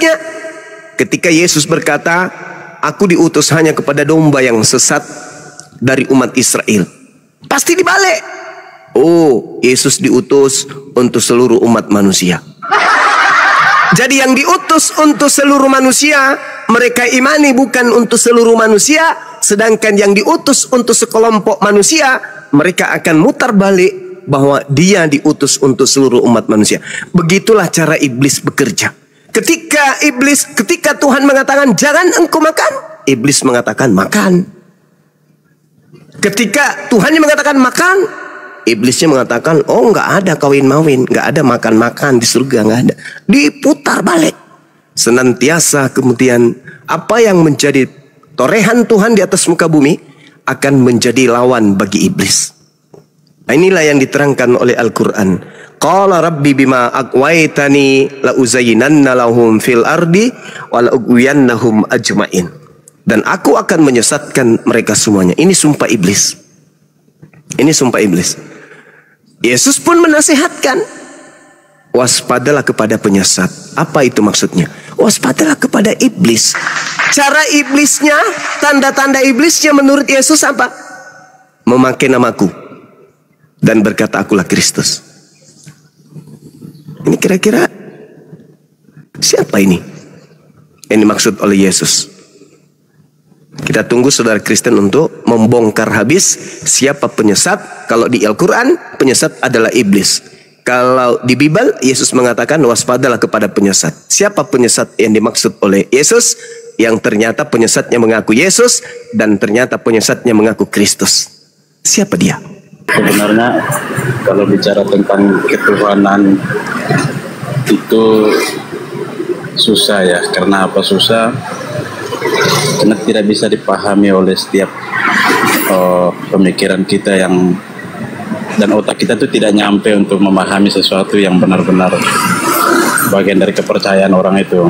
mujizatnya ketika Yesus berkata, aku diutus hanya kepada domba yang sesat dari umat Israel. Pasti dibalik. Oh, Yesus diutus untuk seluruh umat manusia. Jadi yang diutus untuk seluruh manusia, mereka imani bukan untuk seluruh manusia. Sedangkan yang diutus untuk sekelompok manusia, mereka akan mutar balik bahwa dia diutus untuk seluruh umat manusia. Begitulah cara iblis bekerja. Ketika Tuhan mengatakan jangan engkau makan, iblis mengatakan makan. Ketika Tuhan mengatakan makan, iblisnya mengatakan oh nggak ada kawin-mawin, nggak ada makan-makan di surga, nggak ada. Diputar balik. Senantiasa kemudian apa yang menjadi torehan Tuhan di atas muka bumi akan menjadi lawan bagi iblis. Nah, inilah yang diterangkan oleh Al-Quran. Qala rabbi bima aqwaitani la uzayyinanna lahum fil ardi wa la ughwiyannahum ajmain. Dan aku akan menyesatkan mereka semuanya. Ini sumpah iblis. Ini sumpah iblis. Yesus pun menasihatkan, waspadalah kepada penyesat. Apa itu maksudnya? Waspadalah kepada iblis. Cara iblisnya, tanda-tanda iblisnya menurut Yesus apa? Memakai namaku dan berkata akulah Kristus. Ini kira-kira siapa ini? Yang dimaksud oleh Yesus. Kita tunggu saudara Kristen untuk membongkar habis siapa penyesat. Kalau di Al-Quran, penyesat adalah iblis. Kalau di Bible, Yesus mengatakan waspadalah kepada penyesat. Siapa penyesat yang dimaksud oleh Yesus? Yang ternyata penyesatnya mengaku Yesus dan ternyata penyesatnya mengaku Kristus. Siapa dia? Sebenarnya kalau bicara tentang ketuhanan itu susah ya. Karena apa susah? Karena tidak bisa dipahami oleh setiap pemikiran kita yang dan otak kita itu tidak nyampe untuk memahami sesuatu yang benar-benar bagian dari kepercayaan orang itu.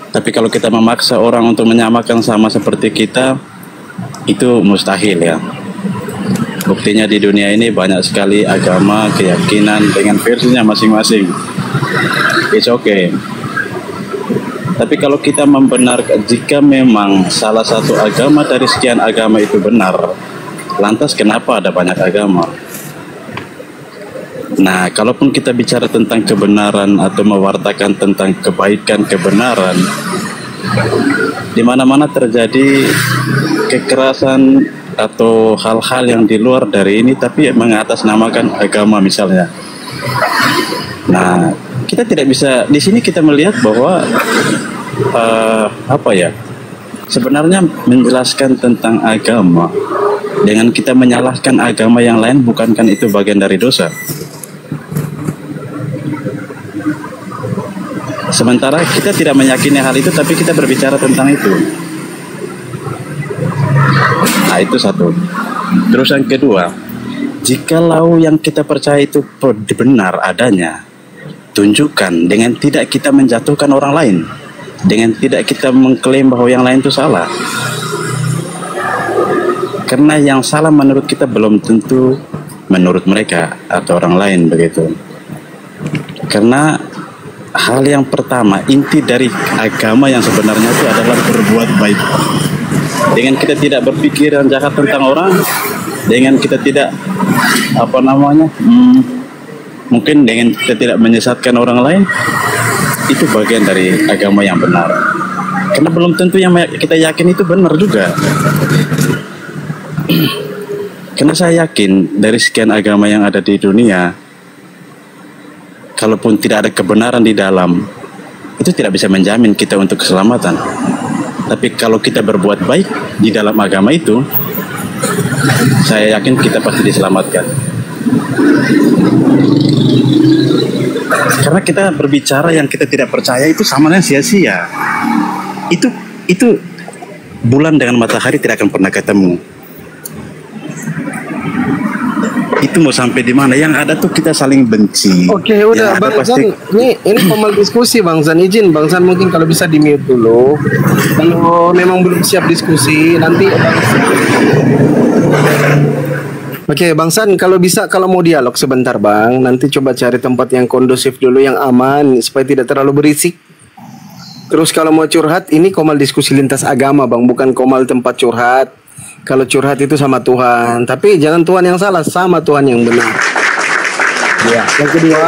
Tapi kalau kita memaksa orang untuk menyamakan sama seperti kita, itu mustahil ya. Buktinya di dunia ini banyak sekali agama, keyakinan dengan versinya masing-masing. It's okay. Tapi kalau kita membenarkan, jika memang salah satu agama dari sekian agama itu benar, lantas kenapa ada banyak agama? Nah, kalaupun kita bicara tentang kebenaran atau mewartakan tentang kebaikan kebenaran, di mana-mana terjadi kekerasan atau hal-hal yang di luar dari ini, tapi mengatasnamakan agama misalnya. Nah, kita tidak bisa di sini kita melihat bahwa sebenarnya menjelaskan tentang agama dengan kita menyalahkan agama yang lain, bukankah itu bagian dari dosa? Sementara kita tidak meyakini hal itu, tapi kita berbicara tentang itu. Nah, itu satu. Terus yang kedua, jikalau yang kita percaya itu benar adanya, tunjukkan dengan tidak kita menjatuhkan orang lain, dengan tidak kita mengklaim bahwa yang lain itu salah. Karena yang salah menurut kita belum tentu menurut mereka atau orang lain begitu. Karena hal yang pertama, inti dari agama yang sebenarnya itu adalah berbuat baik. Dengan kita tidak berpikiran jahat tentang orang, dengan kita tidak mungkin dengan kita tidak menyesatkan orang lain, itu bagian dari agama yang benar. Karena belum tentu yang kita yakin itu benar juga. Karena saya yakin dari sekian agama yang ada di dunia, kalaupun tidak ada kebenaran di dalam, itu tidak bisa menjamin kita untuk keselamatan. Tapi kalau kita berbuat baik di dalam agama itu, saya yakin kita pasti diselamatkan. Karena kita berbicara yang kita tidak percaya itu sama dengan sia-sia. Itu bulan dengan matahari tidak akan pernah ketemu. Itu mau sampai di mana? Yang ada tuh kita saling benci. Oke, udah Bang Zan. Ini formal diskusi Bang Zan, izin Bang Zan mungkin kalau bisa di mute dulu. Kalau memang belum siap diskusi nanti Oke, Bang San, kalau bisa kalau mau dialog sebentar, Bang, nanti coba cari tempat yang kondusif dulu, yang aman supaya tidak terlalu berisik. Terus kalau mau curhat, ini Komal diskusi lintas agama, Bang, bukan Komal tempat curhat. Kalau curhat itu sama Tuhan, tapi jangan Tuhan yang salah, sama Tuhan yang benar. Ya, yang kedua,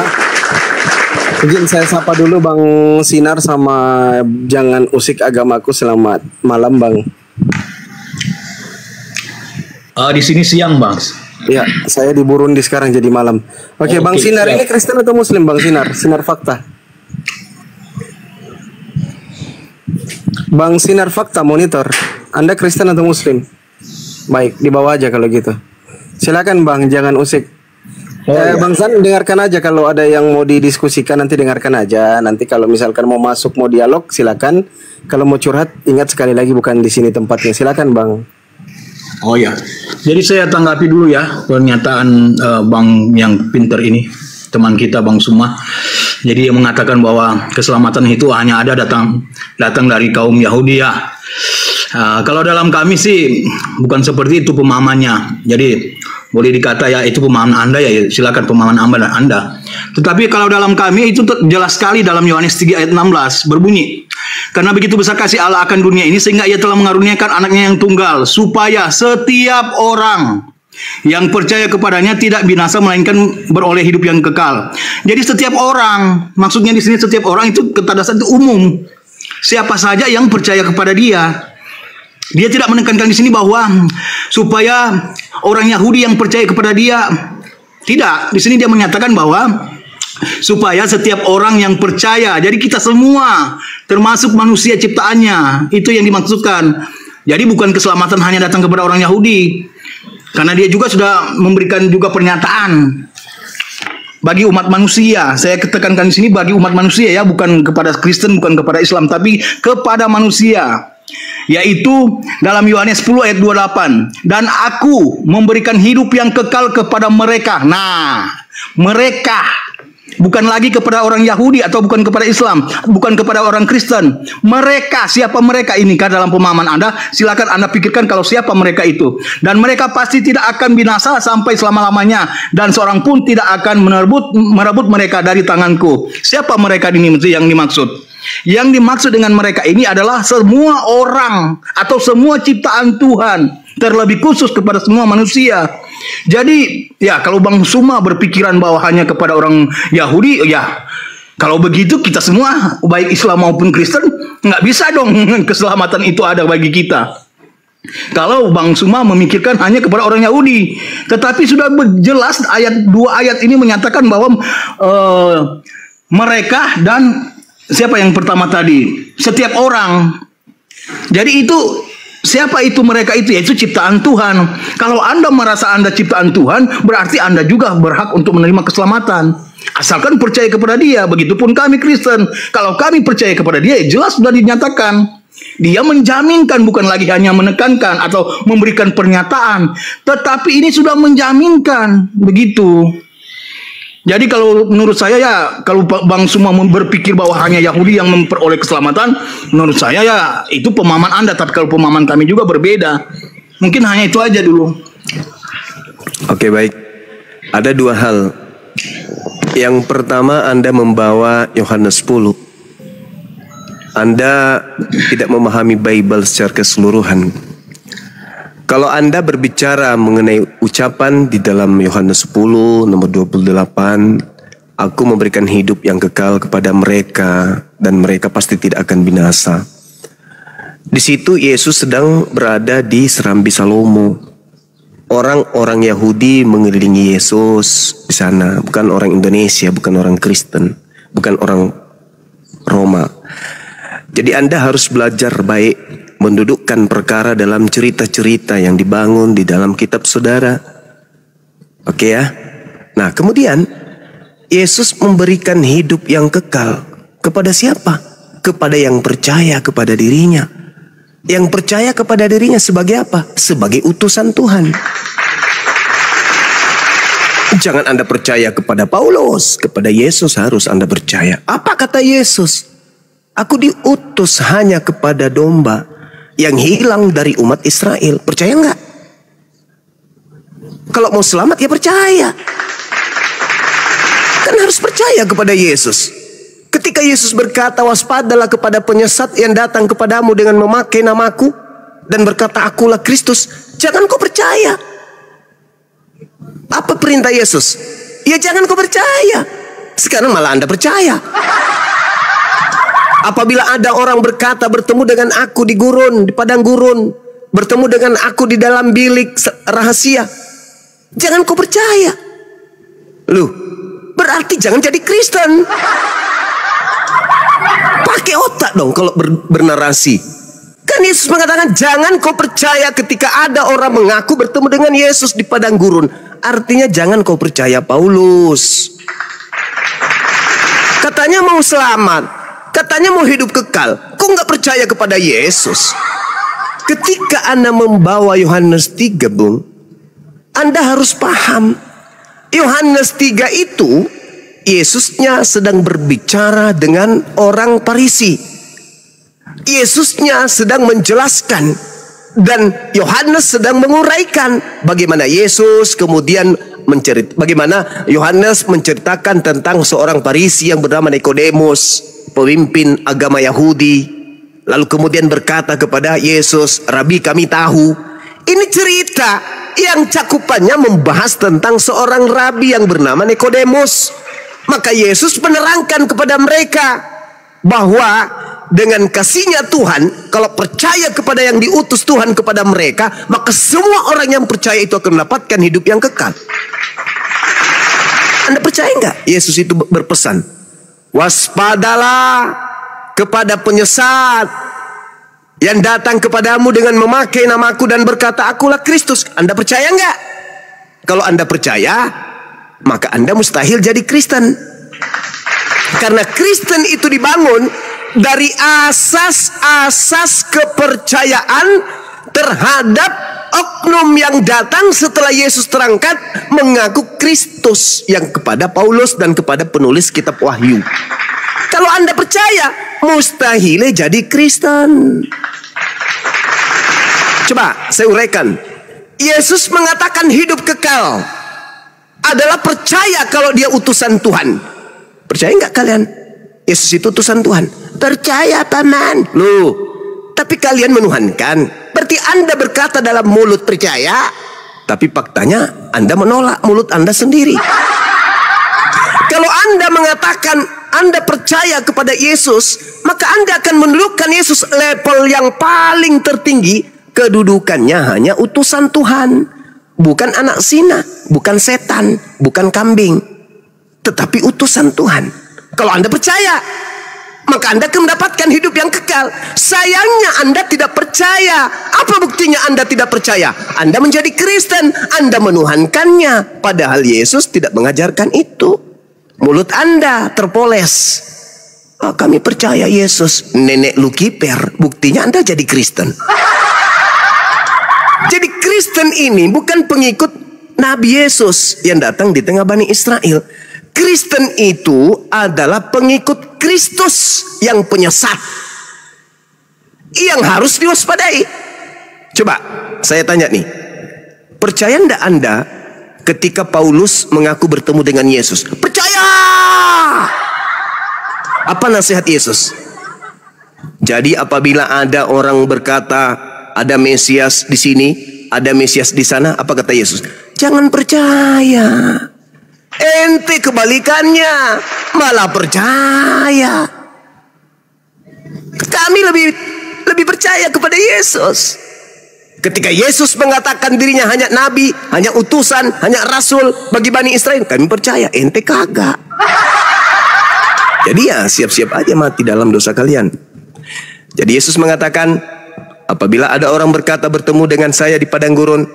izin saya sapa dulu Bang Sinar sama Jangan Usik Agamaku. Selamat malam, Bang. Di sini siang, Bang. Ya, saya di Burundi sekarang jadi malam. Oke, Bang Sinar, siap. ini Kristen atau Muslim, Bang Sinar? Sinar Fakta. Bang Sinar Fakta monitor. Anda Kristen atau Muslim? Baik, di bawah aja kalau gitu. Silakan Bang, jangan usik. Bang San, dengarkan aja kalau ada yang mau didiskusikan, nanti dengarkan aja. Nanti kalau misalkan mau masuk, mau dialog, silakan. Kalau mau curhat, ingat sekali lagi bukan di sini tempatnya. Silakan, Bang. Oh ya, jadi saya tanggapi dulu ya pernyataan Bang yang pinter ini, teman kita Bang Suma. Jadi dia mengatakan bahwa keselamatan itu hanya ada datang dari kaum Yahudi ya. Kalau dalam kami sih bukan seperti itu pemahamannya. Jadi boleh dikata ya itu pemahaman Anda ya, silakan pemahaman Anda. Tetapi kalau dalam kami itu jelas sekali dalam Yohanes 3 ayat 16 berbunyi, karena begitu besar kasih Allah akan dunia ini sehingga ia telah mengaruniakan anaknya yang tunggal supaya setiap orang yang percaya kepadanya tidak binasa melainkan beroleh hidup yang kekal. Jadi setiap orang, maksudnya di sini setiap orang itu ketadasan itu umum. Siapa saja yang percaya kepada dia. Dia tidak menekankan di sini bahwa supaya orang Yahudi yang percaya kepada dia. Tidak, di sini dia menyatakan bahwa supaya setiap orang yang percaya. Jadi kita semua termasuk manusia ciptaannya. Itu yang dimaksudkan. Jadi bukan keselamatan hanya datang kepada orang Yahudi. Karena dia juga sudah memberikan juga pernyataan bagi umat manusia. Saya tekankan di sini bagi umat manusia ya, bukan kepada Kristen, bukan kepada Islam, tapi kepada manusia. Yaitu dalam Yohanes 10 ayat 28, dan aku memberikan hidup yang kekal kepada mereka. Nah, mereka bukan lagi kepada orang Yahudi atau bukan kepada Islam, bukan kepada orang Kristen. Mereka, siapa mereka ini? Karena dalam pemahaman Anda, silakan Anda pikirkan kalau siapa mereka itu. Dan mereka pasti tidak akan binasa sampai selama-lamanya, dan seorang pun tidak akan merebut mereka dari tanganku. Siapa mereka ini yang dimaksud? Yang dimaksud dengan mereka ini adalah semua orang atau semua ciptaan Tuhan, terlebih khusus kepada semua manusia. Jadi ya kalau Bang Suma berpikiran bahwa hanya kepada orang Yahudi, ya kalau begitu kita semua baik Islam maupun Kristen nggak bisa dong keselamatan itu ada bagi kita. Kalau Bang Suma memikirkan hanya kepada orang Yahudi, tetapi sudah jelas dua ayat ini menyatakan bahwa mereka dan siapa yang pertama tadi? Setiap orang. Jadi itu siapa itu mereka itu? Yaitu ciptaan Tuhan. Kalau Anda merasa Anda ciptaan Tuhan, berarti Anda juga berhak untuk menerima keselamatan. Asalkan percaya kepada Dia. Begitupun kami Kristen. Kalau kami percaya kepada Dia, jelas sudah dinyatakan. Dia menjaminkan, bukan lagi hanya menekankan atau memberikan pernyataan, tetapi ini sudah menjaminkan. Begitu. Jadi kalau menurut saya ya, kalau Bang Suma berpikir bahwa hanya Yahudi yang memperoleh keselamatan, menurut saya ya itu pemahaman Anda. Tapi kalau pemahaman kami juga berbeda. Mungkin hanya itu aja dulu. Oke, baik. Ada dua hal. Yang pertama, Anda membawa Yohanes 10. Anda tidak memahami Bible secara keseluruhan. Kalau Anda berbicara mengenai ucapan di dalam Yohanes 10 nomor 28, aku memberikan hidup yang kekal kepada mereka dan mereka pasti tidak akan binasa. Di situ Yesus sedang berada di Serambi Salomo. Orang-orang Yahudi mengelilingi Yesus di sana, bukan orang Indonesia, bukan orang Kristen, bukan orang Roma. Jadi Anda harus belajar baik mendudukkan perkara dalam cerita-cerita yang dibangun di dalam kitab saudara. Oke ya. Nah kemudian Yesus memberikan hidup yang kekal kepada siapa? Kepada yang percaya kepada dirinya. Yang percaya kepada dirinya sebagai apa? Sebagai utusan Tuhan. Jangan Anda percaya kepada Paulus, kepada Yesus harus Anda percaya. Apa kata Yesus? Aku diutus hanya kepada domba yang hilang dari umat Israel. Percaya enggak? Kalau mau selamat ya percaya. Kan harus percaya kepada Yesus. Ketika Yesus berkata, waspadalah kepada penyesat yang datang kepadamu dengan memakai namaku dan berkata, akulah Kristus. Jangan kau percaya. Apa perintah Yesus? Ya jangan kau percaya. Sekarang malah Anda percaya. Apabila ada orang berkata, bertemu dengan aku di gurun, di padang gurun, bertemu dengan aku di dalam bilik rahasia, jangan kau percaya. Loh, berarti jangan jadi Kristen. Pakai otak dong kalau bernarasi. Kan Yesus mengatakan jangan kau percaya ketika ada orang mengaku bertemu dengan Yesus di padang gurun. Artinya jangan kau percaya Paulus. Katanya mau selamat, katanya mau hidup kekal. Kok nggak percaya kepada Yesus? Ketika Anda membawa Yohanes 3, Bung, Anda harus paham. Yohanes 3 itu Yesusnya sedang berbicara dengan orang Farisi. Yesusnya sedang menjelaskan dan Yohanes sedang menguraikan bagaimana Yesus kemudian bagaimana Yohanes menceritakan tentang seorang Farisi yang bernama Nikodemus, pemimpin agama Yahudi, lalu kemudian berkata kepada Yesus, Rabi, kami tahu. Ini cerita yang cakupannya membahas tentang seorang rabi yang bernama Nikodemus. Maka Yesus menerangkan kepada mereka bahwa dengan kasihnya Tuhan, kalau percaya kepada yang diutus Tuhan kepada mereka, maka semua orang yang percaya itu akan mendapatkan hidup yang kekal. Anda percaya enggak? Yesus itu berpesan, waspadalah kepada penyesat yang datang kepadamu dengan memakai namaku dan berkata, akulah Kristus. Anda percaya enggak? Kalau Anda percaya, maka Anda mustahil jadi Kristen. Karena Kristen itu dibangun dari asas-asas kepercayaan terhadap oknum yang datang setelah Yesus terangkat mengaku Kristus, yang kepada Paulus dan kepada penulis kitab Wahyu. Kalau Anda percaya, mustahil jadi Kristen. Coba saya uraikan. Yesus mengatakan hidup kekal adalah percaya kalau dia utusan Tuhan. Percaya nggak kalian? Yesus itu utusan Tuhan. Percaya, paman. Loh, tapi kalian menuhankan. Berarti Anda berkata dalam mulut percaya, tapi faktanya Anda menolak mulut Anda sendiri. Kalau Anda mengatakan Anda percaya kepada Yesus, maka Anda akan mendudukan Yesus level yang paling tertinggi. Kedudukannya hanya utusan Tuhan. Bukan anak zina, bukan setan, bukan kambing, tetapi utusan Tuhan. Kalau Anda percaya, maka Anda akan mendapatkan hidup yang kekal. Sayangnya Anda tidak percaya. Apa buktinya Anda tidak percaya? Anda menjadi Kristen, Anda menuhankannya, padahal Yesus tidak mengajarkan itu. Mulut Anda terpoles. Oh, kami percaya Yesus. Nenek lu kiper, buktinya Anda jadi Kristen. Jadi Kristen ini bukan pengikut Nabi Yesus yang datang di tengah Bani Israel. Kristen itu adalah pengikut Kristus yang penyesat, yang harus diwaspadai. Coba saya tanya nih, percaya ndak Anda ketika Paulus mengaku bertemu dengan Yesus? Percaya. Apa nasihat Yesus? Jadi apabila ada orang berkata ada Mesias di sini, ada Mesias di sana, apa kata Yesus? Jangan percaya. Ente kebalikannya, malah percaya. Kami lebih percaya kepada Yesus. Ketika Yesus mengatakan dirinya hanya nabi, hanya utusan, hanya rasul bagi Bani Israel, kami percaya. Ente kagak. Jadi ya siap-siap aja mati dalam dosa kalian. Jadi Yesus mengatakan, apabila ada orang berkata bertemu dengan saya di padang gurun,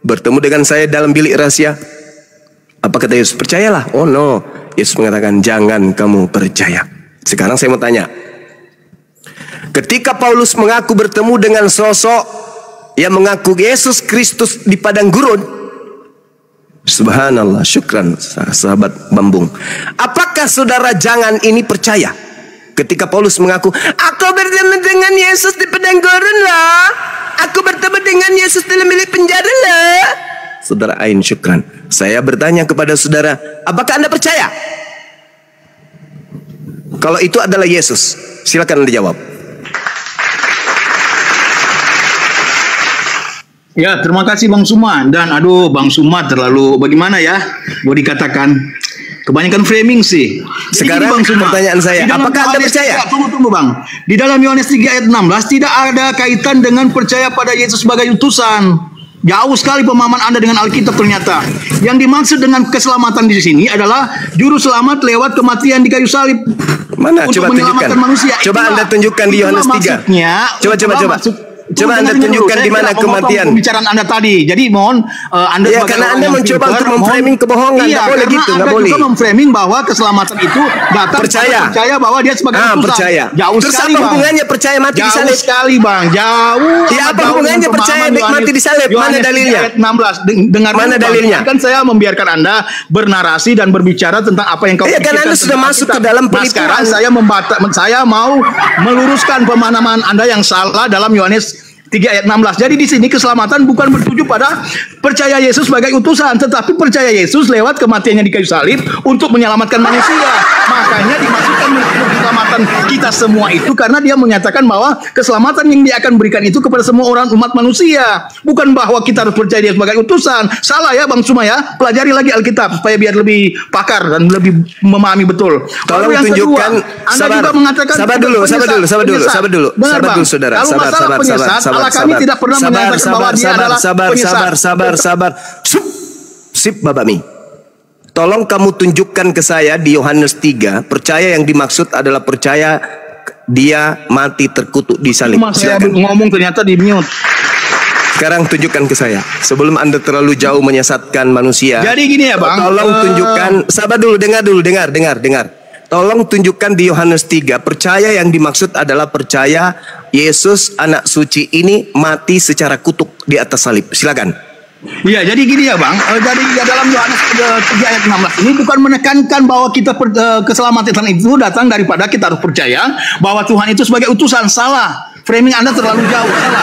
bertemu dengan saya dalam bilik rahasia, apa kata Yesus? Percayalah. Oh no, Yesus mengatakan jangan kamu percaya. Sekarang saya mau tanya, ketika Paulus mengaku bertemu dengan sosok yang mengaku Yesus Kristus di padang gurun, subhanallah, syukran sahabat Bambung, apakah saudara jangan ini percaya? Ketika Paulus mengaku, aku bertemu dengan Yesus di padang gurun loh, aku bertemu dengan Yesus dalam bilik penjara loh, Saudara Ain, syukran. Saya bertanya kepada saudara, apakah Anda percaya kalau itu adalah Yesus? Silakan Anda jawab. Ya, terima kasih Bang Suma. Dan aduh, Bang Suma terlalu bagaimana ya? Boleh dikatakan kebanyakan framing sih. Sekarang Bang Suma, pertanyaan saya, di dalam apakah Anda Yohanes percaya? 3, tunggu Bang. Di dalam Yohanes 3 ayat 16 tidak ada kaitan dengan percaya pada Yesus sebagai utusan. Jauh sekali pemahaman Anda dengan Alkitab ternyata. Yang dimaksud dengan keselamatan di sini adalah juru selamat lewat kematian di kayu salib. Mana? Untuk Coba tunjukkan. menyelamatkan manusia. Coba Anda tunjukkan di Yohanes 3. Maksudnya, Coba. Coba Anda tunjukkan di mana kematian. Pembicaraan Anda tadi. Jadi mohon Anda Ya, sebagai karena orang Anda yang mencoba pintar, untuk memframing kebohongan. Iya, Nggak boleh karena gitu, nggak Anda boleh. juga memframing bahwa keselamatan itu datang percaya bahwa dia sebagai utusan. Percaya. Jauh Terus sekali, apa Bang. hubungannya percaya mati di Jauh salib? sekali, Bang. Jauh. Ya, apa jauh hubungannya dengan percaya pemahaman mati di salib? Mana Yohanes dalilnya? 3 ayat 16. Dengar Mana dulu, Bang. dalilnya? Kan saya membiarkan Anda bernarasi dan berbicara tentang apa yang kau Iya, kan pikirkan Anda sudah tentang masuk Alkitab. ke dalam Nah, penipuan. sekarang saya mau meluruskan pemahaman Anda yang salah dalam Yohanes 3 ayat 16. Jadi di sini keselamatan bukan bertuju pada percaya Yesus sebagai utusan, tetapi percaya Yesus lewat kematiannya di kayu salib untuk menyelamatkan manusia. Makanya dimaksudkan keselamatan kita semua itu karena dia menyatakan bahwa keselamatan yang dia akan berikan itu kepada semua orang umat manusia. Bukan bahwa kita harus percaya dia sebagai utusan. Salah ya Bang Suma ya. Pelajari lagi Alkitab supaya biar lebih pakar dan lebih memahami betul. Tolong Lalu yang tunjukkan. kedua, Anda juga mengatakan sabar dulu, saudara. Allah kami tidak pernah menyatakan bahwa dia adalah penyesat. Sabar. Sip, Bapak Mi. Tolong kamu tunjukkan ke saya di Yohanes 3, percaya yang dimaksud adalah percaya dia mati terkutuk di salib. Cuma saya Silakan. ngomong ternyata di mute. Sekarang tunjukkan ke saya. Sebelum Anda terlalu jauh menyesatkan manusia. Jadi gini ya Bang. Tolong tunjukkan. Sabar dulu, dengar. Tolong tunjukkan di Yohanes 3, percaya yang dimaksud adalah percaya Yesus anak suci ini mati secara kutuk di atas salib. Silakan. Iya, jadi gini ya Bang. Jadi dalam Yohanes 3 ayat 16 ini bukan menekankan bahwa kita keselamatan itu datang daripada kita harus percaya bahwa Tuhan itu sebagai utusan. Salah. Framing Anda terlalu jauh, salah.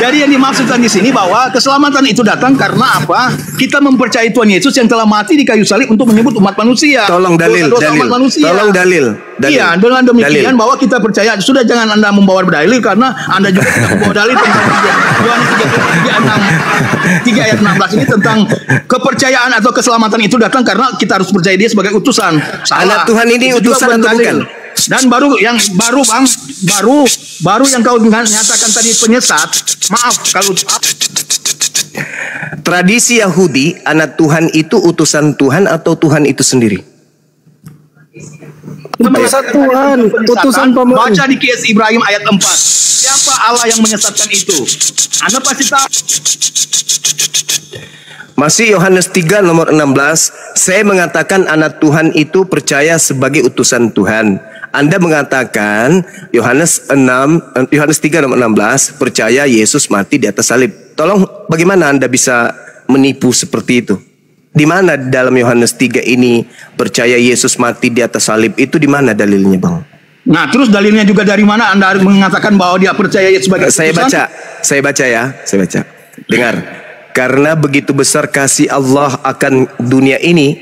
Jadi yang dimaksudkan di sini bahwa keselamatan itu datang karena apa? Kita mempercayai Tuhan Yesus yang telah mati di kayu salib untuk menyebut umat manusia. Tolong dalil. Umat manusia. Tolong dalil. Iya, dengan demikian bahwa kita percaya. Sudah, jangan Anda membawa dalil karena Anda juga tidak membawa dalil tentang Yohanes 3 ayat 16 ini tentang kepercayaan atau keselamatan itu datang karena kita harus percaya dia sebagai utusan. Salah. Anak Tuhan ini Itu juga utusan atau bukan? Dan baru Bang, baru yang kau nyatakan tadi penyesat. Maaf kalau Tradisi Yahudi, anak Tuhan itu utusan Tuhan atau Tuhan itu sendiri? Utusan Tuhan, utusan pemenang. Baca di Kies Ibrahim ayat 4. Siapa Allah yang menyesatkan itu? Anda pasti tahu. Masih Yohanes 3 nomor 16, saya mengatakan anak Tuhan itu percaya sebagai utusan Tuhan. Anda mengatakan Yohanes 3 nomor 16 percaya Yesus mati di atas salib. Tolong bagaimana Anda bisa menipu seperti itu? Di mana dalam Yohanes 3 ini percaya Yesus mati di atas salib itu di mana dalilnya, Bang? Nah, terus dalilnya juga dari mana Anda mengatakan bahwa dia percaya Yesus sebagai Saya baca ya. Dengar. Karena begitu besar kasih Allah akan dunia ini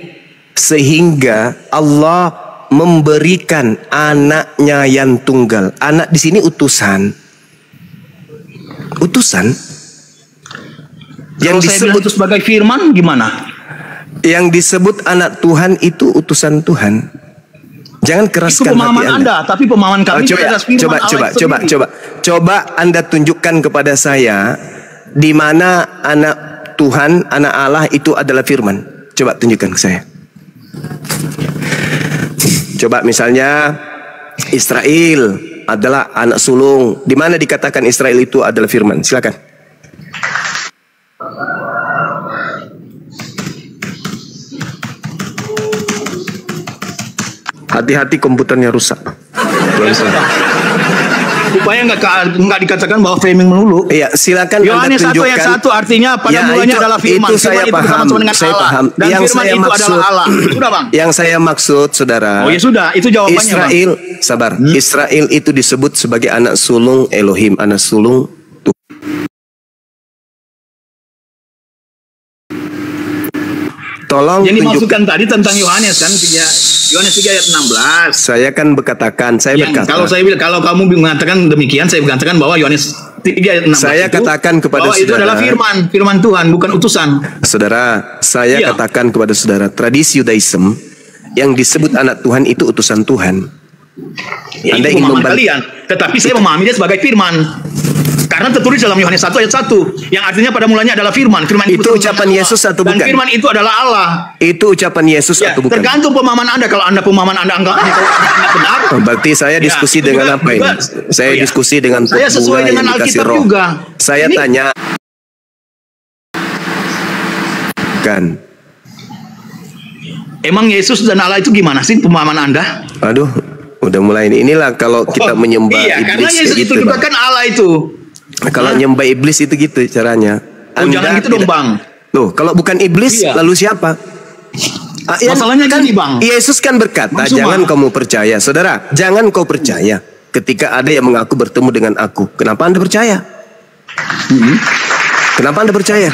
sehingga Allah memberikan anaknya yang tunggal. Anak di sini utusan. Yang Kalau saya bilang disebut itu sebagai firman gimana? Yang disebut anak Tuhan itu utusan Tuhan. Jangan Itu keraskan pemahaman hati Anda, tapi pemahaman kami adalah firman Allah sendiri. Coba Anda tunjukkan kepada saya di mana anak Tuhan, anak Allah itu adalah firman. Coba tunjukkan ke saya. Coba misalnya Israel adalah anak sulung. Di mana dikatakan Israel itu adalah firman? Silakan. Hati-hati komputernya rusak. Supaya nggak dikatakan bahwa framing melulu. Iya, silakan Yohanes Anda 1 ayat tunjukkan. 1 artinya pada mulanya adalah firman. Itu saya Firman paham. bersama-sama dengan Saya Allah. paham. Dan Yang firman saya itu maksud, adalah Allah. Sudah Bang. Yang saya maksud, saudara. Oh ya sudah, itu jawabannya Israel, Bang. sabar. Israel itu disebut sebagai anak sulung Elohim, anak sulung Tuhan. Tolong Yang tunjuk. dimaksudkan tadi tentang Yohanes kan, Yohanes 3 ayat 16. Saya kan berkatakan, saya berkata. Kalau kamu mengatakan demikian, saya mengatakan bahwa Yohanes 3 ayat 16 Saya katakan kepada bahwa itu saudara, adalah firman Tuhan, bukan utusan. Saudara, saya Iya. katakan kepada saudara, tradisi Yudaism yang disebut anak Tuhan itu utusan Tuhan. Ya, Anda itu ingin pemahaman membantu. kalian, tetapi saya memahami dia sebagai firman. Karena tertulis dalam Yohanes 1 ayat 1 yang artinya pada mulanya adalah firman. Firman Itu bersama ucapan Allah. Yesus atau Dan bukan? firman itu adalah Allah. Itu ucapan Yesus Ya, atau bukan? tergantung pemahaman Anda. Kalau Anda pemahaman Anda enggak benar. Oh, berarti saya Ya, diskusi itu dengan juga- apa ini? juga- Saya oh ya. diskusi dengan Saya pot sesuai bunga dengan yang dikasih Alkitab roh. juga. Saya Ini- tanya, kan? Emang Yesus dan Allah itu gimana sih pemahaman Anda? Aduh, udah mulai ini. Inilah kalau kita menyembah Iya, karena iblis Yesus kayak itu gitu, juga Bang. kan Allah itu. Kalau nyembah iblis itu gitu caranya. Oh, jangan gitu dong, Bang. Loh, kalau bukan iblis, Iya. lalu siapa? Masalahnya kan, gini, Bang. Yesus kan berkata, Bang Suma. jangan kamu percaya. Saudara, jangan kau percaya ketika ada yang mengaku bertemu dengan aku. Kenapa Anda percaya? Kenapa Anda percaya?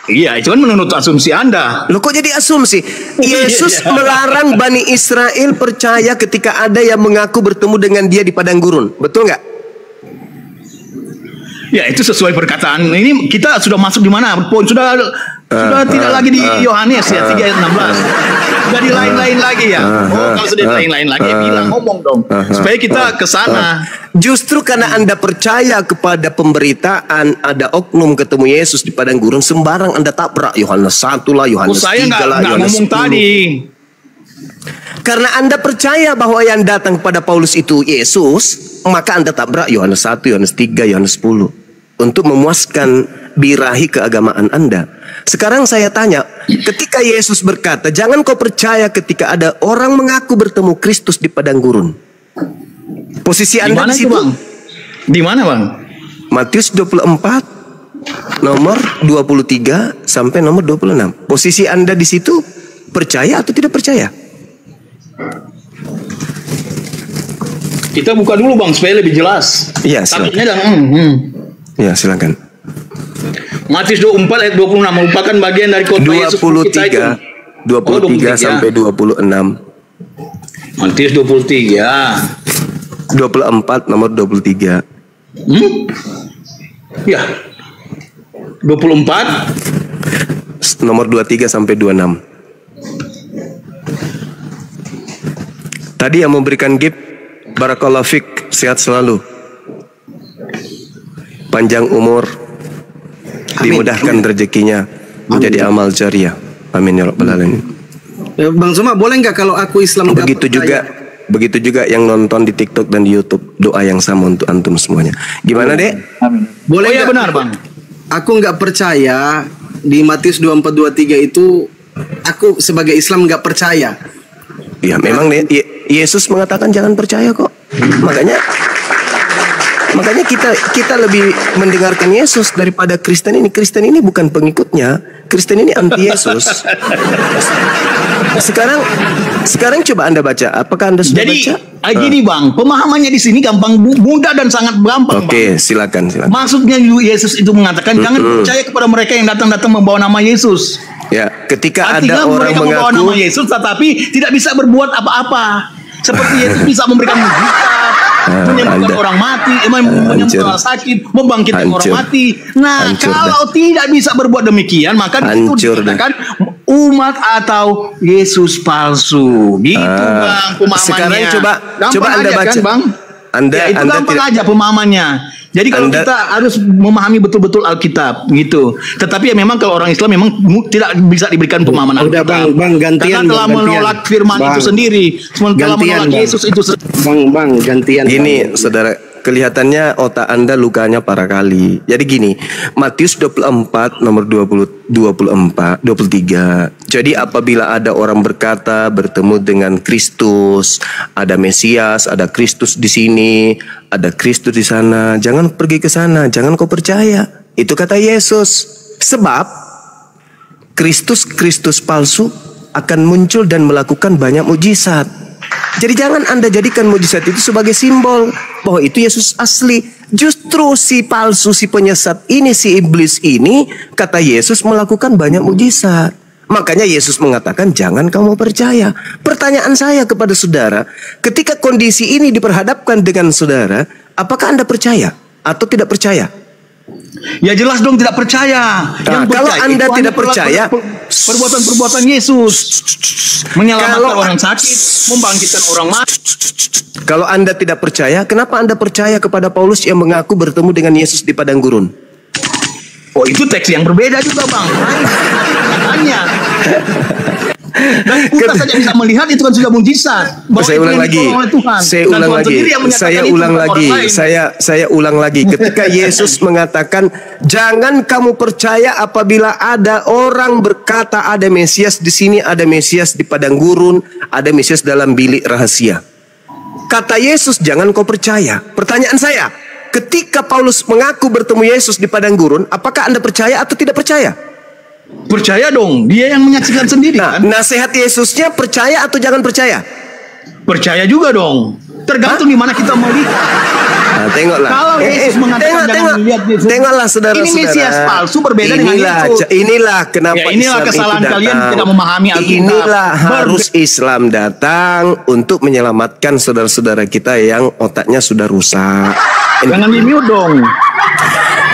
Iya, itu kan menurut asumsi Anda. Loh, kok jadi asumsi? Yesus Iya. melarang Bani Israel percaya ketika ada yang mengaku bertemu dengan dia di padang gurun. Betul nggak? Ya, itu sesuai perkataan. Ini kita sudah masuk di mana? Poin sudah tidak lagi di Yohanes ya 3 ayat 16. Sudah di lain-lain lagi ya. Kalau sudah di lain-lain lagi bilang ngomong dong. Supaya kita ke sana. Justru karena Anda percaya kepada pemberitaan ada oknum ketemu Yesus di padang gurun, sembarang Anda tabrak Yohanes 1 lah, Yohanes Saya 3 lah, nggak Yohanes ngomong 10. tadi. Karena Anda percaya bahwa yang datang kepada Paulus itu Yesus, maka Anda tabrak Yohanes 1, Yohanes 3, Yohanes 10 untuk memuaskan birahi keagamaan Anda. Sekarang saya tanya, ketika Yesus berkata, jangan kau percaya ketika ada orang mengaku bertemu Kristus di padang gurun. Posisi Di Anda mana di itu, situ? Bang? Di mana, Bang? Matius 24 nomor 23 sampai nomor 26. Posisi Anda di situ percaya atau tidak percaya? Kita buka dulu, Bang, supaya lebih jelas. Iya, silakan. Takutnya dan Ya, silakan. Matius 24 ayat 26 merupakan bagian dari khotbah Yesus kita itu. 23 sampai 26. Matius 23. 24 nomor 23. Ya. 24 Nomor 23 sampai 26. Tadi yang memberikan gift, barakallahu fik, sehat selalu, panjang umur, dimudahkan rezekinya, menjadi amal jariah. Amin ya rabbal alamin. Bang Suma, boleh nggak kalau aku Islam nggak Begitu juga yang nonton di TikTok dan di YouTube, doa yang sama untuk antum semuanya. Gimana, Dek? Boleh ya nggak? benar, Bang. Aku nggak percaya di Matius 24:23 itu aku sebagai Islam nggak percaya. Ya memang Yesus mengatakan jangan percaya kok. Makanya kita lebih mendengarkan Yesus daripada Kristen ini. Kristen ini bukan pengikutnya. Kristen ini anti Yesus. Sekarang coba Anda baca. Apakah Anda sudah Jadi baca? gini, Bang, pemahamannya di sini gampang, mudah dan sangat gampang, Bang. Oke, silakan. Maksudnya Yesus itu mengatakan jangan percaya kepada mereka yang datang-datang membawa nama Yesus. Ya, ketika Artinya ada orang mereka membawa nama mengaku Yesus tetapi tidak bisa berbuat apa-apa. Seperti Yesus bisa memberikan mujizat, menyembuhkan Anda. orang mati, menyembuhkan orang sakit, membangkitkan orang mati. Nah, Hancur kalau tidak bisa berbuat demikian, maka itu Hancur dikatakan umat atau Yesus palsu. Gitu, Bang, pemahamannya. Sekarang Gampang coba Anda aja, baca. kan, Bang? Anda Ya, itu Anda gampang tidak- aja pemahamannya. Jadi kalau Anda- kita harus memahami betul-betul Alkitab gitu. Tetapi ya memang kalau orang Islam memang tidak bisa diberikan pemahaman Udah, Alkitab. Bang, gantian, Karena telah Bang, gantian. menolak firman Bang, itu sendiri. Telah gantian, menolak Bang. Yesus itu sendiri. Bang, gantian. Gini, Bang. saudara, kelihatannya otak Anda lukanya parah kali. Jadi gini, Matius 24 nomor 23. Jadi apabila ada orang berkata bertemu dengan Kristus, ada Mesias, ada Kristus di sini, ada Kristus di sana, jangan pergi ke sana, jangan kau percaya. Itu kata Yesus. Sebab Kristus palsu akan muncul dan melakukan banyak mujizat. Jadi jangan Anda jadikan mujizat itu sebagai simbol bahwa itu Yesus asli. Justru si palsu, si penyesat ini, si iblis ini, kata Yesus melakukan banyak mujizat. Makanya Yesus mengatakan jangan kamu percaya. Pertanyaan saya kepada saudara, ketika kondisi ini diperhadapkan dengan saudara, apakah Anda percaya atau tidak percaya? Ya jelas dong tidak percaya. Nah, kalau Anda tidak percaya, perbuatan-perbuatan Yesus menyelamatkan orang sakit, membangkitkan orang mati. Kalau Anda tidak percaya, kenapa Anda percaya kepada Paulus yang mengaku bertemu dengan Yesus di padang gurun? Oh, itu teks yang berbeda juga, Bang. Hanya. Dan kita saja bisa melihat itu kan sudah mujizat. Saya ulang lagi. Saya ulang lagi. Ketika Yesus mengatakan, jangan kamu percaya apabila ada orang berkata ada Mesias di sini, ada Mesias di padang gurun, ada Mesias dalam bilik rahasia. Kata Yesus, jangan kau percaya. Pertanyaan saya, ketika Paulus mengaku bertemu Yesus di padang gurun, apakah Anda percaya atau tidak percaya? Percaya dong, dia yang menyaksikan sendiri. Nah, kan? nasihat Yesusnya percaya atau jangan percaya? Percaya juga dong. Tergantung di mana kita melihat. Nah, tengoklah. Kalau Yesus mengatakan jangan melihat Yesus. Tengoklah saudara-saudara. Ini Mesias palsu berbeda dengan Yesus. Inilah kenapa ya, inilah Islam kesalahan itu datang. kalian tidak memahami Alkitab. Inilah harus Islam datang untuk menyelamatkan saudara-saudara kita yang otaknya sudah rusak. Jangan di-mute dong.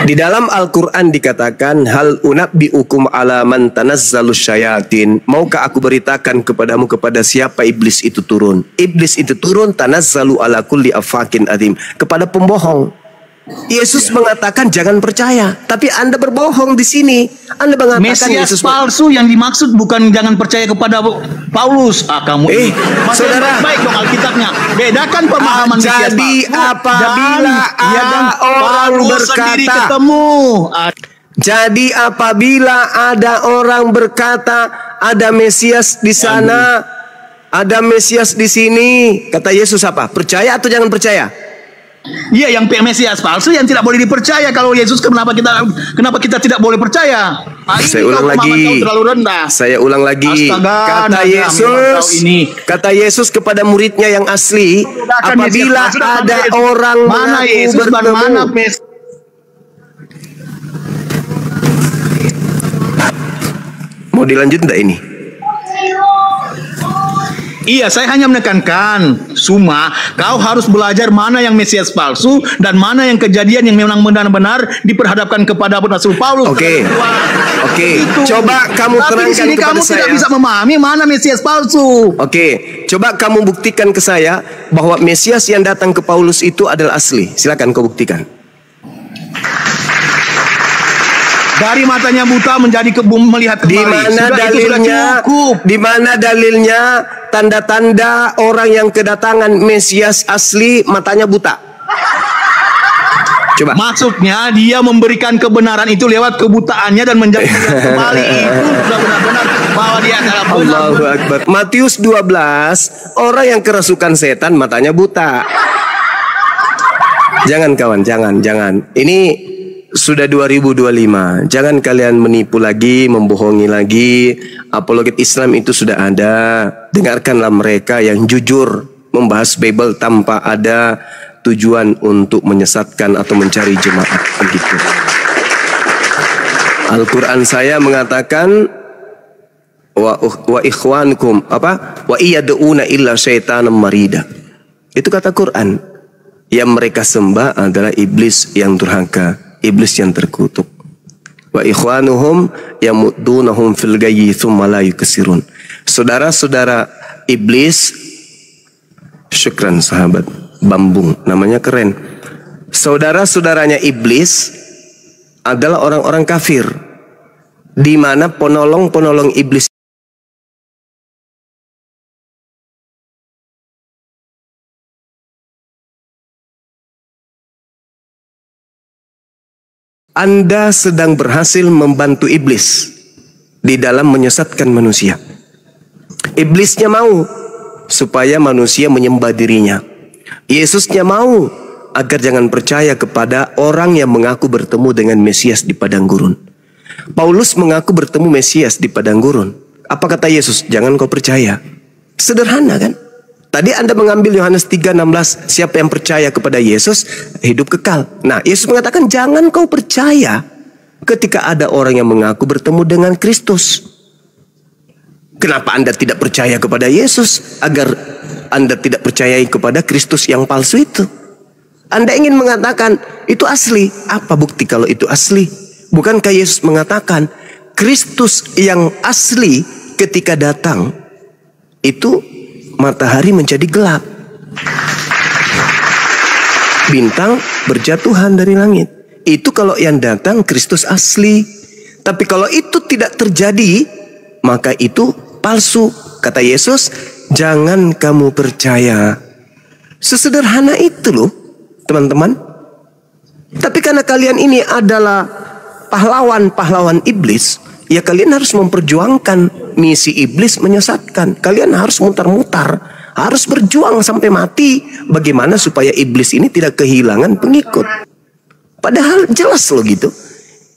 Di dalam Al-Quran dikatakan, hal unabbiukum ala man tanazzalus syayatin. Maukah aku beritakan kepadamu kepada siapa iblis itu turun? Iblis itu turun tanazzalu ala kulli afakin adim, kepada pembohong. Yesus mengatakan jangan percaya, tapi Anda berbohong di sini. Anda mengatakan Mesias Yesus palsu yang dimaksud bukan jangan percaya kepada Paulus. Kamu saudara, baik dong Alkitabnya. Bedakan pemahaman Mesias jadi palsu. apabila ada orang berkata, jadi apabila ada orang berkata ada Mesias di sana, ada Mesias di sini, kata Yesus apa? Percaya atau jangan percaya? Iya, yang Mesias palsu yang tidak boleh dipercaya. Kalau Yesus kenapa kita tidak boleh percaya? Saya ulang lagi. Terlalu rendah. Saya ulang lagi. Kata Yesus kepada muridnya yang asli, apabila ada orang mengaku bertemu. Mau dilanjut enggak ini? Iya, saya hanya menekankan, Suma, kau harus belajar mana yang Mesias palsu dan mana yang kejadian yang memang benar-benar diperhadapkan kepada Rasul Paulus. Oke. Coba kamu terangkan kepada kamu saya. Tidak bisa memahami mana Mesias palsu. Oke, coba kamu buktikan ke saya bahwa Mesias yang datang ke Paulus itu adalah asli. Silakan kau buktikan. Dari matanya buta menjadi melihat kembali. Di mana dalilnya? Di mana dalilnya tanda-tanda orang yang kedatangan Mesias asli matanya buta? Coba. Maksudnya dia memberikan kebenaran itu lewat kebutaannya dan menjadi kembali. Itu sudah benar-benar bahwa dia adalah benar. Allahu Akbar. Matius 12, orang yang kerasukan setan matanya buta. Jangan kawan, jangan. Ini sudah 2025. Jangan kalian menipu lagi, membohongi lagi. Apologet Islam itu sudah ada. Dengarkanlah mereka yang jujur membahas Bible tanpa ada tujuan untuk menyesatkan atau mencari jemaat begitu. Al-Quran saya mengatakan wa ikhwankum wa iyad'una illa syaitanan marida. Itu kata Quran. Yang mereka sembah adalah iblis yang durhaka, iblis yang terkutuk. Wa ikhwanuhum yamuddunahum fil gayyi tsumma la yukasirun. Saudara-saudara iblis, syukran sahabat Bambung, namanya keren. Saudara-saudaranya iblis adalah orang-orang kafir, di mana penolong-penolong iblis Anda sedang berhasil membantu iblis di dalam menyesatkan manusia. Iblisnya mau supaya manusia menyembah dirinya. Yesusnya mau agar jangan percaya kepada orang yang mengaku bertemu dengan Mesias di padang gurun. Paulus mengaku bertemu Mesias di padang gurun. Apa kata Yesus? Jangan kau percaya. Sederhana kan? Tadi Anda mengambil Yohanes 3:16, siapa yang percaya kepada Yesus hidup kekal. Nah, Yesus mengatakan jangan kau percaya ketika ada orang yang mengaku bertemu dengan Kristus. Kenapa Anda tidak percaya kepada Yesus agar Anda tidak percayai kepada Kristus yang palsu itu? Anda ingin mengatakan itu asli. Apa bukti kalau itu asli? Bukankah Yesus mengatakan Kristus yang asli ketika datang itu matahari menjadi gelap, bintang berjatuhan dari langit. Itu kalau yang datang Kristus asli. Tapi kalau itu tidak terjadi, maka itu palsu. Kata Yesus, jangan kamu percaya. Sesederhana itu loh, teman-teman. Tapi karena kalian ini adalah pahlawan-pahlawan iblis, ya kalian harus memperjuangkan misi iblis menyesatkan. Kalian harus mutar-mutar, harus berjuang sampai mati. Bagaimana supaya iblis ini tidak kehilangan pengikut? Padahal jelas loh gitu.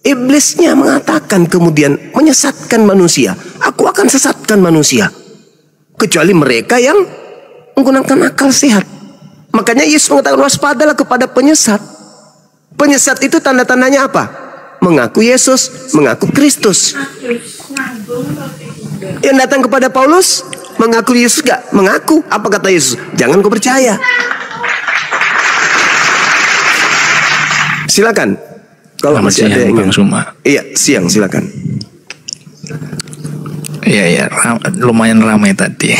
Iblisnya mengatakan kemudian menyesatkan manusia. Aku akan sesatkan manusia. Kecuali mereka yang menggunakan akal sehat. Makanya Yesus mengatakan waspadalah kepada penyesat. Penyesat itu tanda-tandanya apa? Mengaku Yesus, mengaku Kristus. Yang datang kepada Paulus, mengaku Yesus gak? Mengaku. Apa kata Yesus? Jangan kau percaya. Silakan. Kalau masih ada yang Bang Suma. Iya, siang silakan. Iya, lumayan ramai tadi.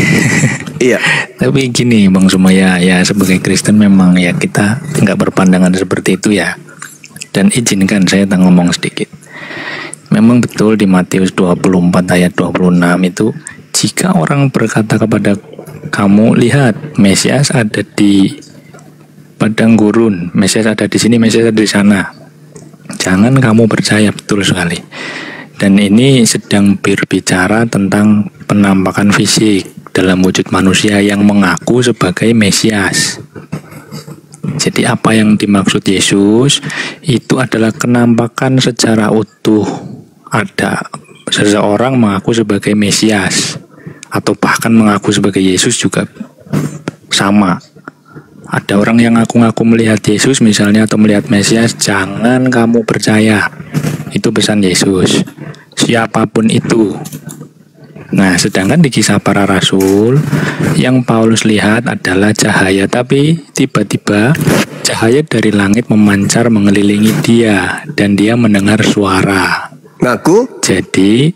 Iya. Tapi gini Bang Suma, ya sebagai Kristen memang ya kita nggak berpandangan seperti itu ya. Dan izinkan saya ngomong sedikit. Memang betul di Matius 24 ayat 26 itu, jika orang berkata kepada kamu, lihat Mesias ada di padang gurun, Mesias ada di sini, Mesias ada di sana, jangan kamu percaya. Betul sekali. Dan ini sedang berbicara tentang penampakan fisik dalam wujud manusia yang mengaku sebagai Mesias. Jadi apa yang dimaksud Yesus itu adalah kenampakan secara utuh. Ada seseorang mengaku sebagai Mesias atau bahkan mengaku sebagai Yesus juga sama. Ada orang yang ngaku-ngaku melihat Yesus misalnya atau melihat Mesias, jangan kamu percaya. Itu pesan Yesus. Siapapun itu. Nah, sedangkan di Kisah Para Rasul yang Paulus lihat adalah cahaya, tapi tiba-tiba cahaya dari langit memancar mengelilingi dia dan dia mendengar suara. Ngaku? Jadi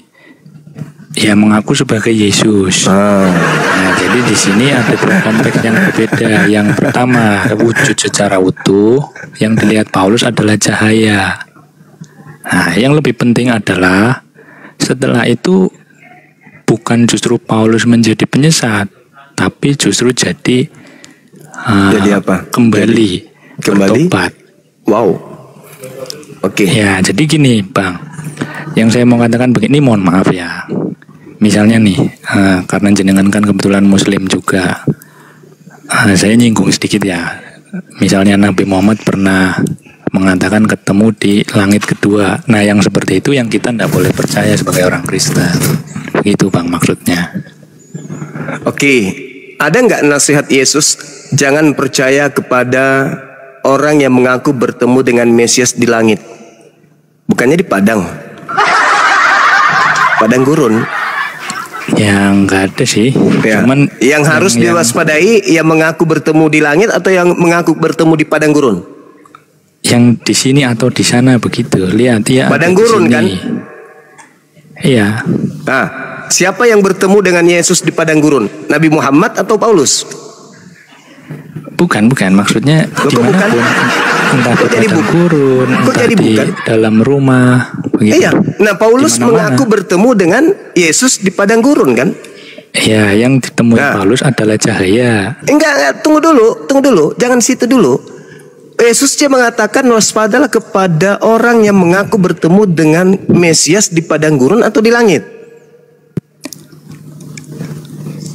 ya mengaku sebagai Yesus. Nah, jadi di sini ada dua konteks yang berbeda. Yang pertama, wujud secara utuh, yang dilihat Paulus adalah cahaya. Nah, yang lebih penting adalah setelah itu bukan justru Paulus menjadi penyesat, tapi justru jadi apa? Kembali bertobat. Wow. Oke. Ya, jadi gini, Bang. Yang saya mau katakan begini, mohon maaf ya. Misalnya nih, karena jenengan kan kebetulan Muslim juga, saya nyinggung sedikit ya. Misalnya Nabi Muhammad pernah mengatakan ketemu di langit kedua. Nah, yang seperti itu yang kita tidak boleh percaya sebagai orang Kristen. Begitu Bang maksudnya. Oke. Ada nggak nasihat Yesus? Jangan percaya kepada orang yang mengaku bertemu dengan Mesias di langit. Bukannya di padang. Padang gurun. Yang nggak ada sih. Ya. Cuman yang harus diwaspadai yang mengaku bertemu di langit atau yang mengaku bertemu di padang gurun? Yang di sini atau di sana begitu. Lihat ya. Padang gurun kan? Iya. Nah, siapa yang bertemu dengan Yesus di padang gurun? Nabi Muhammad atau Paulus? Bukan. Maksudnya dimanapun. Entah di padang gurun, entah di dalam rumah. Begitu. Iya. Nah, Paulus mengaku bertemu dengan Yesus di padang gurun kan? Iya, yang ditemui Paulus adalah cahaya. Enggak, tunggu dulu. Jangan situ dulu. Yesus dia mengatakan waspadalah kepada orang yang mengaku bertemu dengan Mesias di padang gurun atau di langit.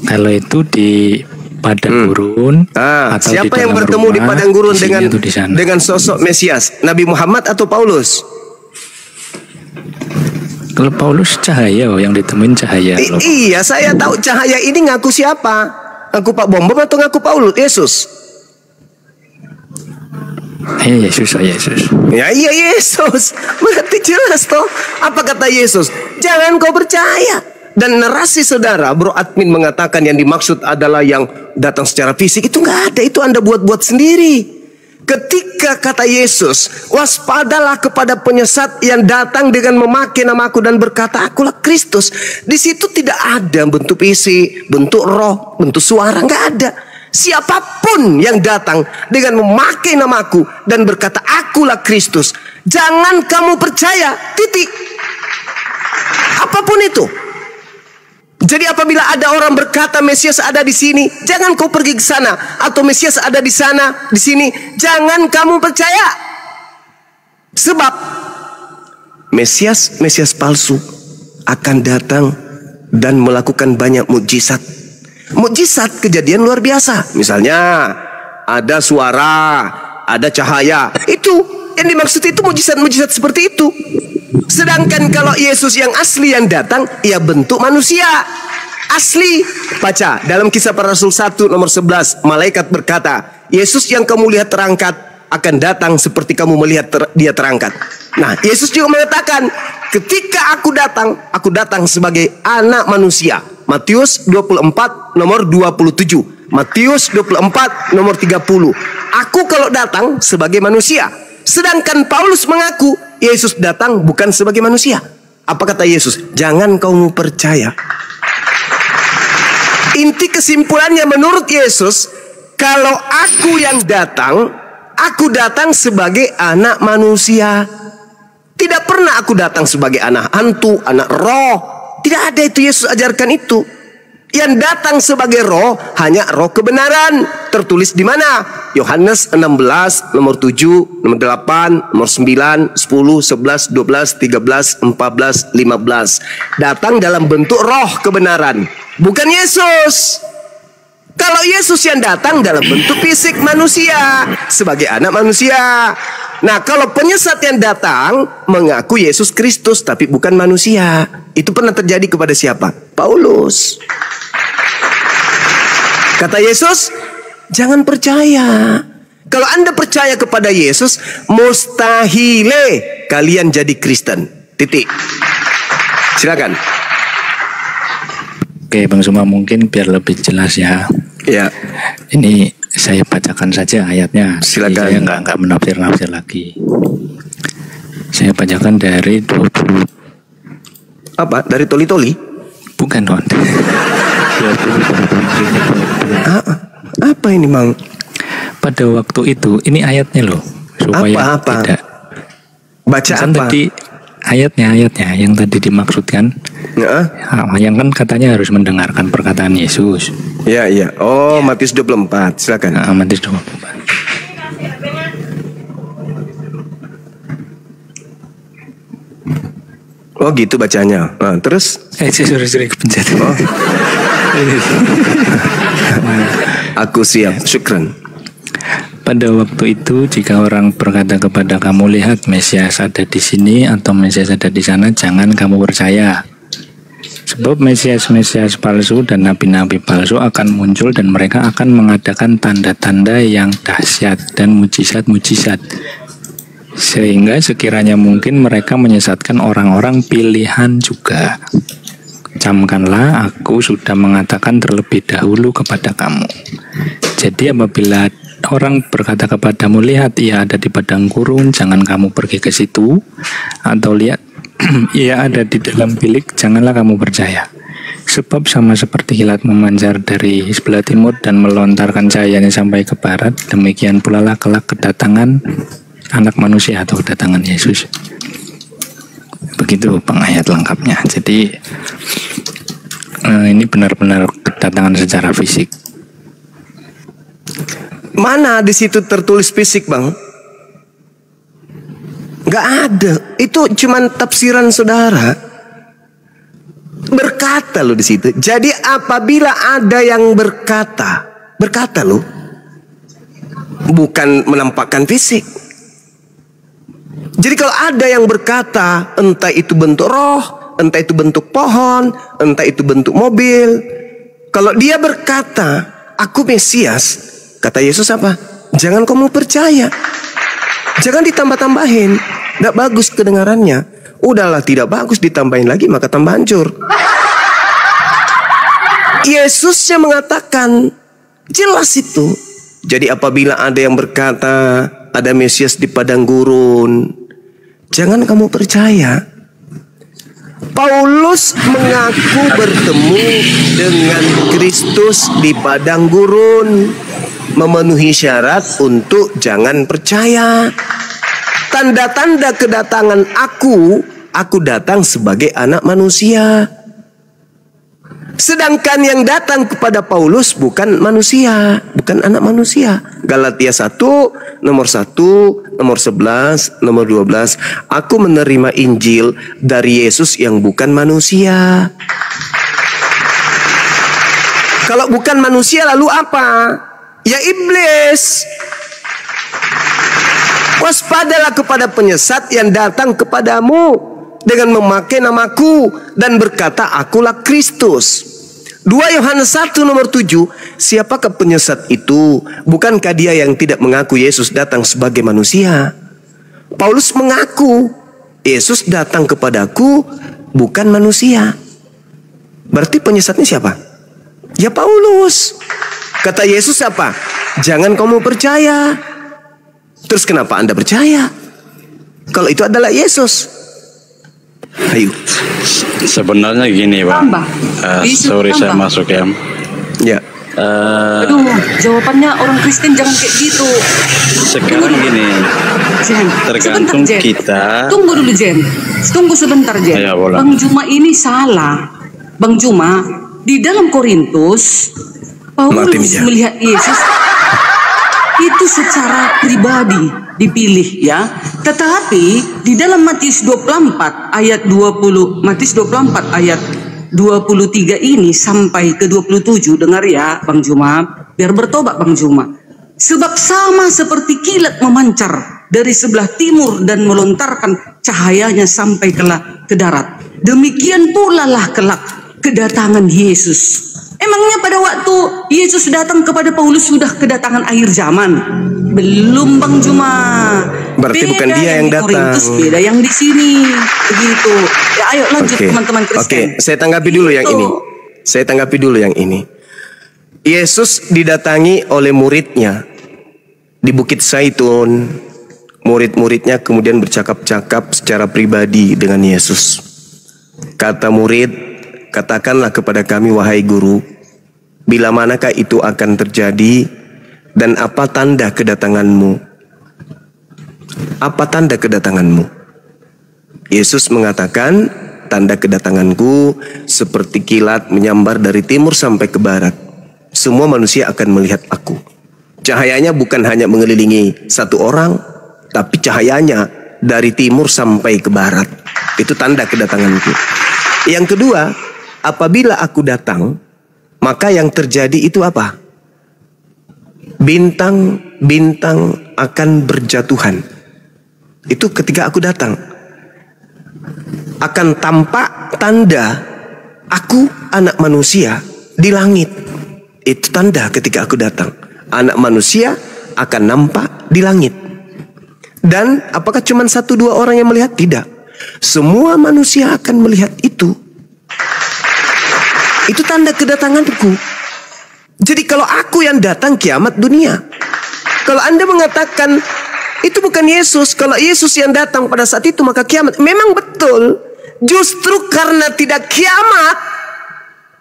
Kalau itu di padang gurun, atau siapa di yang bertemu rumah, di padang gurun di dengan sosok Mesias? Nabi Muhammad atau Paulus? Kalau Paulus cahaya yang ditemuin cahaya. Iya, saya tahu cahaya ini ngaku siapa? Ngaku Pak Bom atau ngaku Paulus? Yesus. Yesus. Ya iya Yesus. Berarti jelas toh. Apa kata Yesus? Jangan kau percaya. Dan narasi saudara, Bro Admin mengatakan yang dimaksud adalah yang datang secara fisik, itu nggak ada, itu Anda buat-buat sendiri. Ketika kata Yesus, waspadalah kepada penyesat yang datang dengan memakai namaku dan berkata, akulah Kristus. Di situ tidak ada bentuk fisik, bentuk roh, bentuk suara, nggak ada. Siapapun yang datang dengan memakai namaku dan berkata, akulah Kristus, jangan kamu percaya, titik. Apapun itu. Jadi apabila ada orang berkata Mesias ada di sini, jangan kau pergi ke sana, atau Mesias ada di sana, di sini, jangan kamu percaya. Sebab Mesias palsu akan datang dan melakukan banyak mukjizat. Mukjizat kejadian luar biasa. Misalnya ada suara, ada cahaya. Itu yang dimaksud itu mukjizat-mukjizat seperti itu. Sedangkan kalau Yesus yang asli yang datang, ia bentuk manusia asli. Baca dalam Kisah Para Rasul 1 nomor 11, malaikat berkata, Yesus yang kamu lihat terangkat akan datang seperti kamu melihat dia terangkat. Nah, Yesus juga mengatakan, ketika aku datang sebagai anak manusia. Matius 24 nomor 27, Matius 24 nomor 30. Aku kalau datang sebagai manusia. Sedangkan Paulus mengaku Yesus datang bukan sebagai manusia. Apa kata Yesus? Jangan kamu percaya. Inti kesimpulannya menurut Yesus, kalau aku yang datang, aku datang sebagai anak manusia. Tidak pernah aku datang sebagai anak hantu, anak roh. Tidak ada itu, Yesus ajarkan itu. Yang datang sebagai roh hanya roh kebenaran. Tertulis di mana? Yohanes 16 nomor 7, nomor 8, nomor 9, 10, 11, 12, 13, 14, 15. Datang dalam bentuk roh kebenaran, bukan Yesus. Kalau Yesus yang datang dalam bentuk fisik manusia, sebagai anak manusia. Nah, kalau penyesat yang datang mengaku Yesus Kristus tapi bukan manusia. Itu pernah terjadi kepada siapa? Paulus. Kata Yesus, jangan percaya. Kalau Anda percaya kepada Yesus, mustahile kalian jadi Kristen. Titik. Silakan. Oke, Bang Suma, mungkin biar lebih jelas ya. Ya. Ini saya bacakan saja ayatnya. Silakan. Saya nggak menafsir lagi. Saya bacakan dari 20. Apa? Dari Toli-Toli? Bukan, Don. Apa ini, Bang? Pada waktu itu, ini ayatnya loh, supaya apa? tidak Baca kan apa? tadi ayatnya yang tadi dimaksudkan. Yang kan katanya harus mendengarkan perkataan Yesus. Ya. Oh, Matius 24. Silakan. Matius 24. Oh gitu bacanya. Nah, terus? Sorry kepencet. Oh. Aku siap. Syukran. Pada waktu itu, jika orang berkata kepada kamu, lihat Mesias ada di sini atau Mesias ada di sana, jangan kamu percaya. Sebab Mesias palsu dan nabi-nabi palsu akan muncul dan mereka akan mengadakan tanda-tanda yang dahsyat dan mujizat-mujizat. Sehingga sekiranya mungkin mereka menyesatkan orang-orang pilihan juga. Camkanlah, aku sudah mengatakan terlebih dahulu kepada kamu. Jadi apabila orang berkata kepadamu, lihat ia ada di padang gurun, jangan kamu pergi ke situ. Atau lihat ia ada di dalam bilik, janganlah kamu percaya. Sebab sama seperti kilat memancar dari sebelah timur dan melontarkan cahayanya sampai ke barat, demikian pula lah kelak kedatangan anak manusia atau kedatangan Yesus. Begitu pengayat lengkapnya. Jadi ini benar-benar kedatangan secara fisik. Mana di situ tertulis fisik, Bang? Gak ada. Itu cuman tafsiran saudara. Berkata loh di situ. Jadi apabila ada yang berkata loh, bukan menampakkan fisik. Jadi kalau ada yang berkata, entah itu bentuk roh, entah itu bentuk pohon, entah itu bentuk mobil, kalau dia berkata, aku Mesias, kata Yesus apa? Jangan kamu percaya. Jangan ditambah-tambahin. Tidak bagus kedengarannya. Udahlah tidak bagus ditambahin lagi, maka tambah hancur. Yesusnya mengatakan, jelas itu. Jadi apabila ada yang berkata ada Mesias di padang gurun, jangan kamu percaya. Paulus mengaku bertemu dengan Kristus di padang gurun, memenuhi syarat untuk jangan percaya. Tanda-tanda kedatangan aku datang sebagai anak manusia. Sedangkan yang datang kepada Paulus bukan manusia, bukan anak manusia. Galatia 1, nomor 1, nomor 11, nomor 12. Aku menerima Injil dari Yesus yang bukan manusia. Kalau bukan manusia lalu apa? Ya iblis. Waspadalah kepada penyesat yang datang kepadamu dengan memakai namaku dan berkata, akulah Kristus. 2 Yohanes 1 nomor 7. Siapakah penyesat itu? Bukankah dia yang tidak mengaku Yesus datang sebagai manusia? Paulus mengaku Yesus datang kepadaku bukan manusia. Berarti penyesatnya siapa? Ya Paulus. Kata Yesus apa? Jangan kamu percaya. Terus kenapa Anda percaya? Kalau itu adalah Yesus. Ayo. Sebenarnya gini, Bang. Sorry saya masuk ya. Ya. Aduh, jawabannya orang Kristen jangan kayak gitu. Sekarang gini, Jen, tergantung sebentar, Jen. kita. Tunggu dulu, Jen. Tunggu sebentar, Jen. Ya, boleh. Bang Juma ini salah. Bang Juma, di dalam Korintus, Paulus melihat Yesus itu secara pribadi dipilih ya. Tetapi di dalam Matius 24 ayat 20, Matius 24 ayat 23 ini sampai ke 27, dengar ya Bang Juma, biar bertobat Bang Juma. Sebab sama seperti kilat memancar dari sebelah timur dan melontarkan cahayanya sampai ke darat. Demikian pula lah kelak kedatangan Yesus. Emangnya pada waktu Yesus datang kepada Paulus sudah kedatangan akhir zaman? Belum Bang Juma. Berarti beda bukan dia yang datang. Korintus, beda yang di sini. Begitu. Ya ayo lanjut teman-teman Kristen. Oke, saya tanggapi dulu yang ini. Saya tanggapi dulu yang ini. Yesus didatangi oleh muridnya di Bukit Zaitun. Murid-muridnya kemudian bercakap-cakap secara pribadi dengan Yesus. Kata murid, katakanlah kepada kami wahai guru, bila manakah itu akan terjadi dan apa tanda kedatanganmu? Apa tanda kedatanganmu? Yesus mengatakan, tanda kedatanganku seperti kilat menyambar dari timur sampai ke barat. Semua manusia akan melihat aku. Cahayanya bukan hanya mengelilingi satu orang, tapi cahayanya dari timur sampai ke barat. Itu tanda kedatanganku. Yang kedua, apabila aku datang, maka yang terjadi itu apa? Bintang-bintang akan berjatuhan. Itu ketika aku datang. Akan tampak tanda aku anak manusia di langit. Itu tanda ketika aku datang. Anak manusia akan nampak di langit. Dan apakah cuma 1-2 orang yang melihat? Tidak. Semua manusia akan melihat itu. Itu tanda kedatanganku. Jadi kalau aku yang datang, kiamat dunia. Kalau Anda mengatakan itu bukan Yesus, kalau Yesus yang datang pada saat itu maka kiamat. Memang betul. Justru karena tidak kiamat,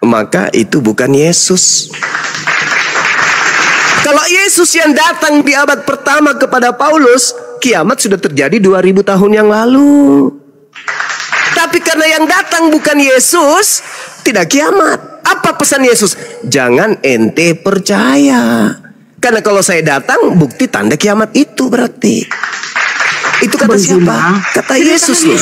maka itu bukan Yesus. Kalau Yesus yang datang di abad pertama kepada Paulus, kiamat sudah terjadi 2000 tahun yang lalu. Tapi karena yang datang bukan Yesus, tidak kiamat. Apa pesan Yesus? Jangan ente percaya. Karena kalau saya datang, bukti tanda kiamat itu berarti. Itu kata siapa? Kata Yesus loh.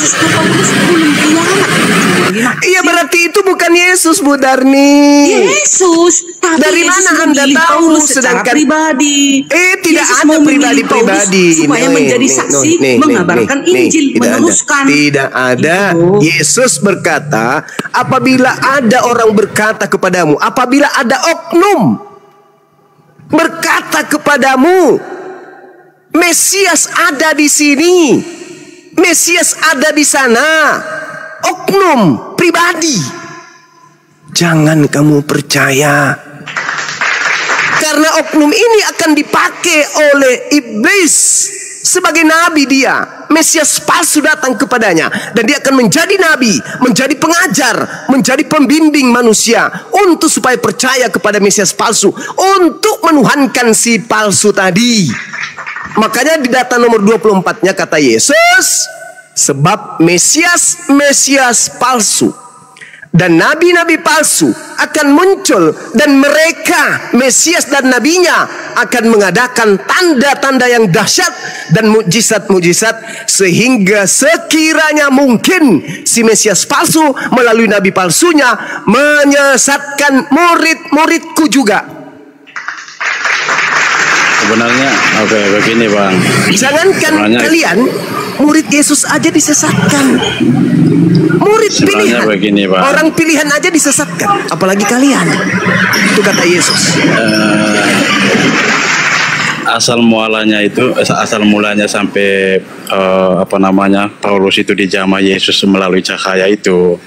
Iya berarti itu bukan Yesus, Bu Darni. Yesus. Dari mana Anda tahu? Sedangkan pribadi. Tidak ada pribadi-pribadi. Supaya menjadi saksi mengabarkan Injil, meneruskan. Tidak ada. Yesus berkata, apabila ada orang berkata kepadamu, apabila ada oknum berkata kepadamu, Mesias ada di sini, Mesias ada di sana, oknum pribadi, Jangan kamu percaya. Karena oknum ini akan dipakai oleh iblis sebagai nabi dia. Mesias palsu datang kepadanya dan dia akan menjadi nabi, menjadi pengajar, menjadi pembimbing manusia untuk supaya percaya kepada Mesias palsu, untuk menuhankan si palsu tadi. Makanya di data nomor 24-nya kata Yesus, sebab Mesias palsu dan nabi-nabi palsu akan muncul, dan mereka, Mesias dan nabinya, akan mengadakan tanda-tanda yang dahsyat dan mukjizat-mukjizat, sehingga sekiranya mungkin si Mesias palsu melalui nabi palsunya menyesatkan murid-muridku juga. Sebenarnya oke, begini Bang. Jangankan Sebenarnya, kalian, murid Yesus aja disesatkan. Murid pilihan, begini, Bang. orang pilihan aja disesatkan, apalagi kalian. Itu kata Yesus. Asal mulanya sampai Paulus itu dijamah Yesus melalui cahaya itu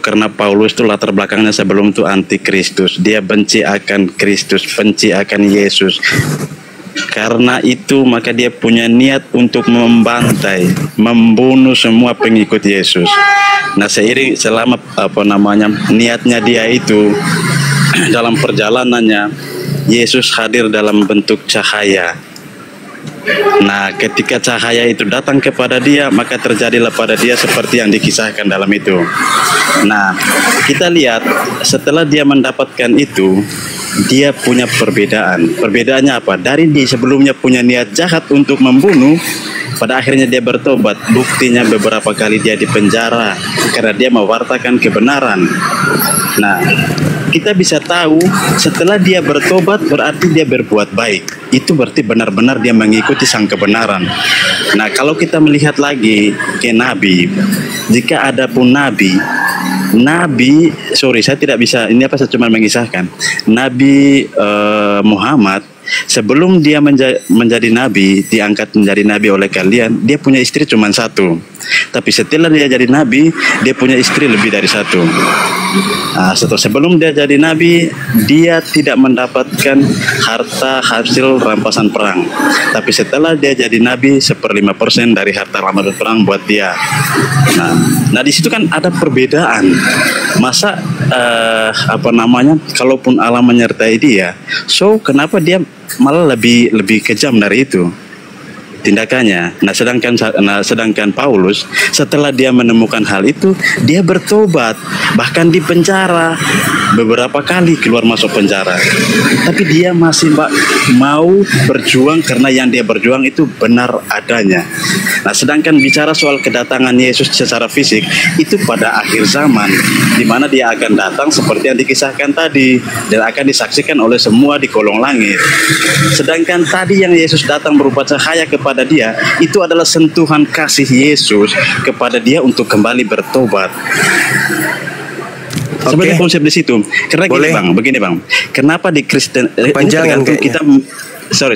karena Paulus itu latar belakangnya sebelum itu antikristus. Dia benci akan Kristus, benci akan Yesus. Karena itu maka dia punya niat untuk membantai, membunuh semua pengikut Yesus. Nah, selama niatnya dia itu, dalam perjalanannya Yesus hadir dalam bentuk cahaya. Nah, ketika cahaya itu datang kepada dia, maka terjadilah pada dia seperti yang dikisahkan dalam itu. Nah, kita lihat setelah dia mendapatkan itu, dia punya perbedaan. Perbedaannya apa? Dari dia sebelumnya punya niat jahat untuk membunuh, pada akhirnya dia bertobat. Buktinya beberapa kali dia dipenjara karena dia mewartakan kebenaran. Nah, kita bisa tahu setelah dia bertobat berarti dia berbuat baik. Itu berarti benar-benar dia mengikuti sang kebenaran. Nah, kalau kita melihat lagi ke nabi, jika ada pun saya tidak bisa, ini saya cuma mengisahkan. Nabi Muhammad sebelum dia menjadi nabi, diangkat menjadi nabi oleh kalian, dia punya istri cuma satu. Tapi setelah dia jadi nabi, dia punya istri lebih dari satu. Nah, sebelum dia jadi nabi, dia tidak mendapatkan harta hasil rampasan perang. Tapi setelah dia jadi nabi, 1/5% dari harta rampasan perang buat dia. Nah di situ kan ada perbedaan. Masa kalaupun Allah menyertai dia, so kenapa dia malah lebih kejam dari itu tindakannya. Nah, sedangkan Paulus setelah dia menemukan hal itu, dia bertobat, bahkan di penjara beberapa kali keluar masuk penjara. Tapi dia masih mau berjuang karena yang dia berjuang itu benar adanya. Nah, sedangkan bicara soal kedatangan Yesus secara fisik itu pada akhir zaman, di mana dia akan datang seperti yang dikisahkan tadi dan akan disaksikan oleh semua di kolong langit. Sedangkan tadi yang Yesus datang berupa cahaya kepada dia, itu adalah sentuhan kasih Yesus kepada dia untuk kembali bertobat. Sebenarnya konsep di situ. Karena begini bang, kenapa di Kristen tergantung kita. Sorry,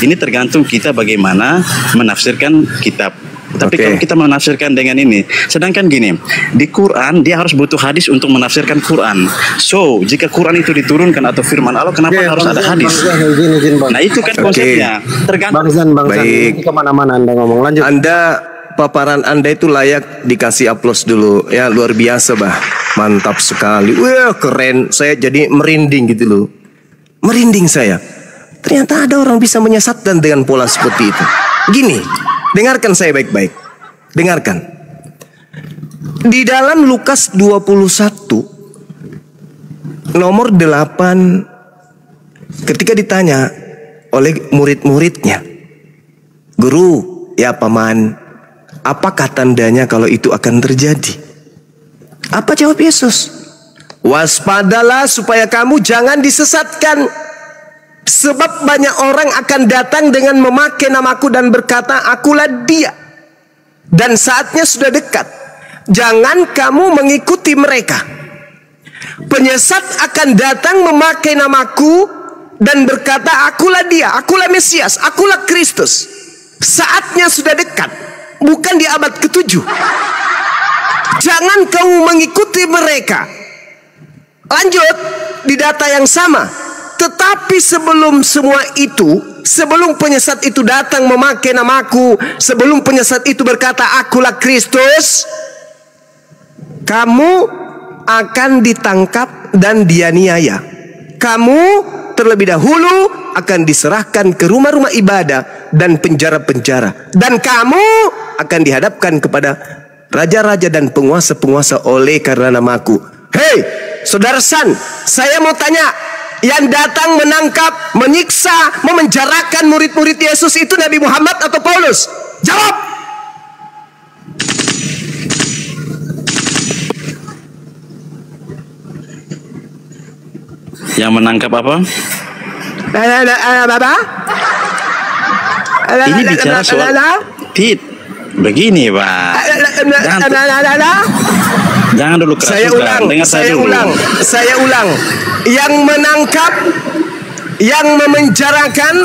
ini tergantung kita bagaimana menafsirkan kitab. Tapi kalau kita menafsirkan dengan ini, sedangkan gini, di Quran dia harus butuh hadis untuk menafsirkan Quran. So, jika Quran itu diturunkan atau firman Allah, kenapa harus ada hadis? Nah, itu kan konsepnya. Tergantung. Baik. Kemana-mana Anda ngomong, lanjut. Paparan Anda itu layak dikasih aplaus dulu. Ya, luar biasa, bah. Mantap sekali. Wah, keren. Saya jadi merinding gitu loh. Merinding saya. Ternyata ada orang bisa menyesatkan dengan pola seperti itu. Gini, dengarkan saya baik-baik. Dengarkan. Di dalam Lukas 21 nomor 8, ketika ditanya oleh murid-muridnya, "Guru, ya paman, apakah tandanya kalau itu akan terjadi?" Apa jawab Yesus? "Waspadalah supaya kamu jangan disesatkan. Sebab banyak orang akan datang dengan memakai namaku dan berkata, akulah dia. Dan saatnya sudah dekat. Jangan kamu mengikuti mereka. Penyesat akan datang memakai namaku dan berkata, akulah dia, akulah Mesias, akulah Kristus. Saatnya sudah dekat. Bukan di abad ke-7. Jangan kamu mengikuti mereka. Lanjut di data yang sama. Tetapi sebelum semua itu, sebelum penyesat itu datang memakai namaku, sebelum penyesat itu berkata akulah Kristus, kamu akan ditangkap dan dianiaya. Kamu terlebih dahulu akan diserahkan ke rumah-rumah ibadah dan penjara-penjara, dan kamu akan dihadapkan kepada raja-raja dan penguasa-penguasa oleh karena namaku. Hei, saudara San, saya mau tanya, yang datang menangkap, menyiksa, memenjarakan murid-murid Yesus itu Nabi Muhammad atau Paulus? Jawab. Yang menangkap apa? Ini bicara soal begini, Pak. Jangan dulu kerasukan. Saya ulang. Yang menangkap, yang memenjarakan,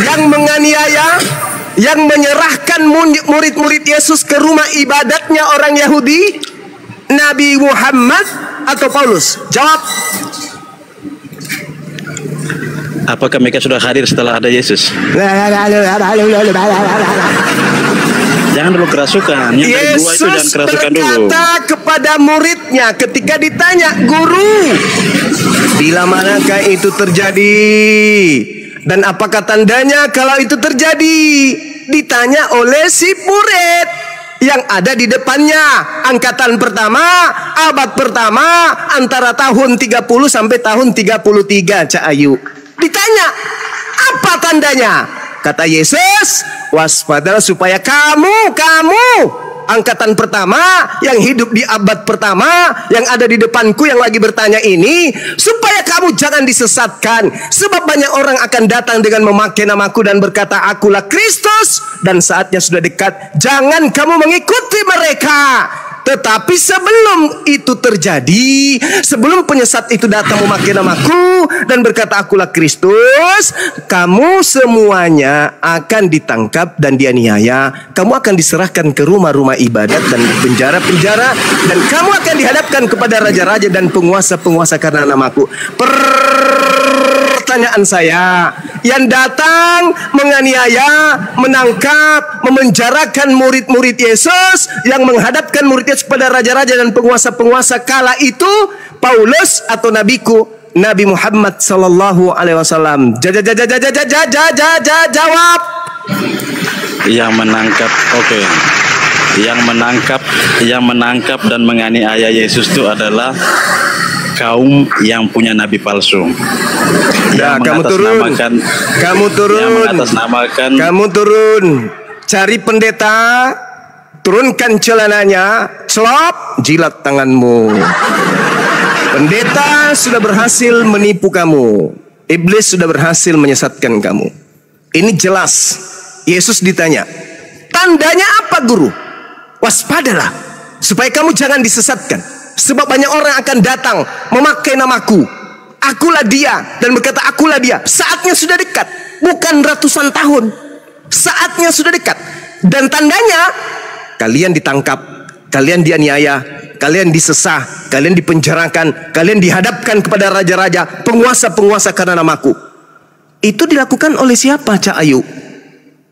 yang menganiaya, yang menyerahkan murid-murid Yesus ke rumah ibadatnya orang Yahudi, Nabi Muhammad atau Paulus? Jawab. Apakah mereka sudah hadir setelah ada Yesus? Jangan dulu kerasukan. Yesus berkata kepada muridnya ketika ditanya, guru, bila manakah itu terjadi? Dan apakah tandanya kalau itu terjadi? Ditanya oleh si murid yang ada di depannya. Angkatan pertama, abad pertama, antara tahun 30 sampai tahun 33, Cak Ayu. Ditanya, apa tandanya? Kata Yesus, waspadalah supaya kamu angkatan pertama yang hidup di abad pertama, yang ada di depanku yang lagi bertanya ini, supaya kamu jangan disesatkan. Sebab banyak orang akan datang dengan memakai namaku dan berkata akulah Kristus, dan saatnya sudah dekat. Jangan kamu mengikuti mereka. Tetapi sebelum itu terjadi, sebelum penyesat itu datang memakai namaku dan berkata akulah Kristus, kamu semuanya akan ditangkap dan dianiaya. Kamu akan diserahkan ke rumah-rumah ibadat dan penjara-penjara, dan kamu akan dihadapkan kepada raja-raja dan penguasa-penguasa karena namaku. Pertanyaan saya, yang datang menganiaya, menangkap, memenjarakan murid-murid Yesus, yang menghadapkan murid Yesus kepada raja-raja dan penguasa-penguasa kala itu, Paulus atau nabiku Nabi Muhammad sallallahu alaihi wasallam? Jawab. Yang menangkap, oke. Yang menangkap dan menganiaya Yesus itu adalah kaum yang punya nabi palsu. Nah, kamu turun. Cari pendeta, turunkan celananya, celop, jilat tanganmu. Pendeta sudah berhasil menipu kamu. Iblis sudah berhasil menyesatkan kamu. Ini jelas. Yesus ditanya, tandanya apa, guru? Waspadalah supaya kamu jangan disesatkan. Sebab banyak orang akan datang memakai namaku, akulah dia, dan berkata akulah dia. Saatnya sudah dekat, bukan ratusan tahun. Saatnya sudah dekat. Dan tandanya, kalian ditangkap, kalian dianiaya, kalian disesah, kalian dipenjarakan, kalian dihadapkan kepada raja-raja, penguasa-penguasa karena namaku. Itu dilakukan oleh siapa, Cak Ayu?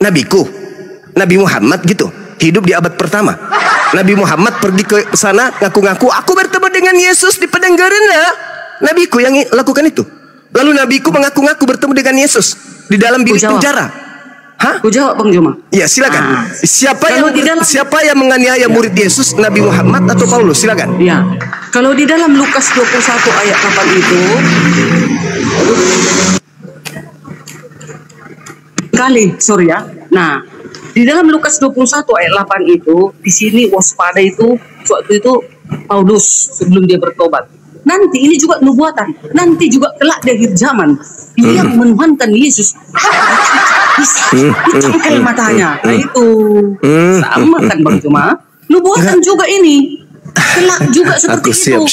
Nabiku, Nabi Muhammad gitu, hidup di abad pertama. Nabi Muhammad pergi ke sana ngaku-ngaku aku bertemu dengan Yesus di padang Gerena. Nabiku yang lakukan itu. Lalu nabiku mengaku-ngaku bertemu dengan Yesus di dalam bilik penjara. Hah? Aku jawab, Bang Juma. Ya, silakan. Siapa yang menganiaya murid Yesus, Nabi Muhammad atau Paulus? Silakan. Ya. Kalau di dalam Lukas 21 ayat 8 itu Nah, di dalam Lukas 21 ayat 8 itu, di sini waspada itu waktu itu Paulus sebelum dia bertobat. Nanti ini juga nubuatan. Nanti juga kelak di akhir zaman dia menuhankan Yesus. Dicangkel matanya. Nah itu sama kan, Bang Juma. Nubuatan juga ini. Kelak juga seperti itu.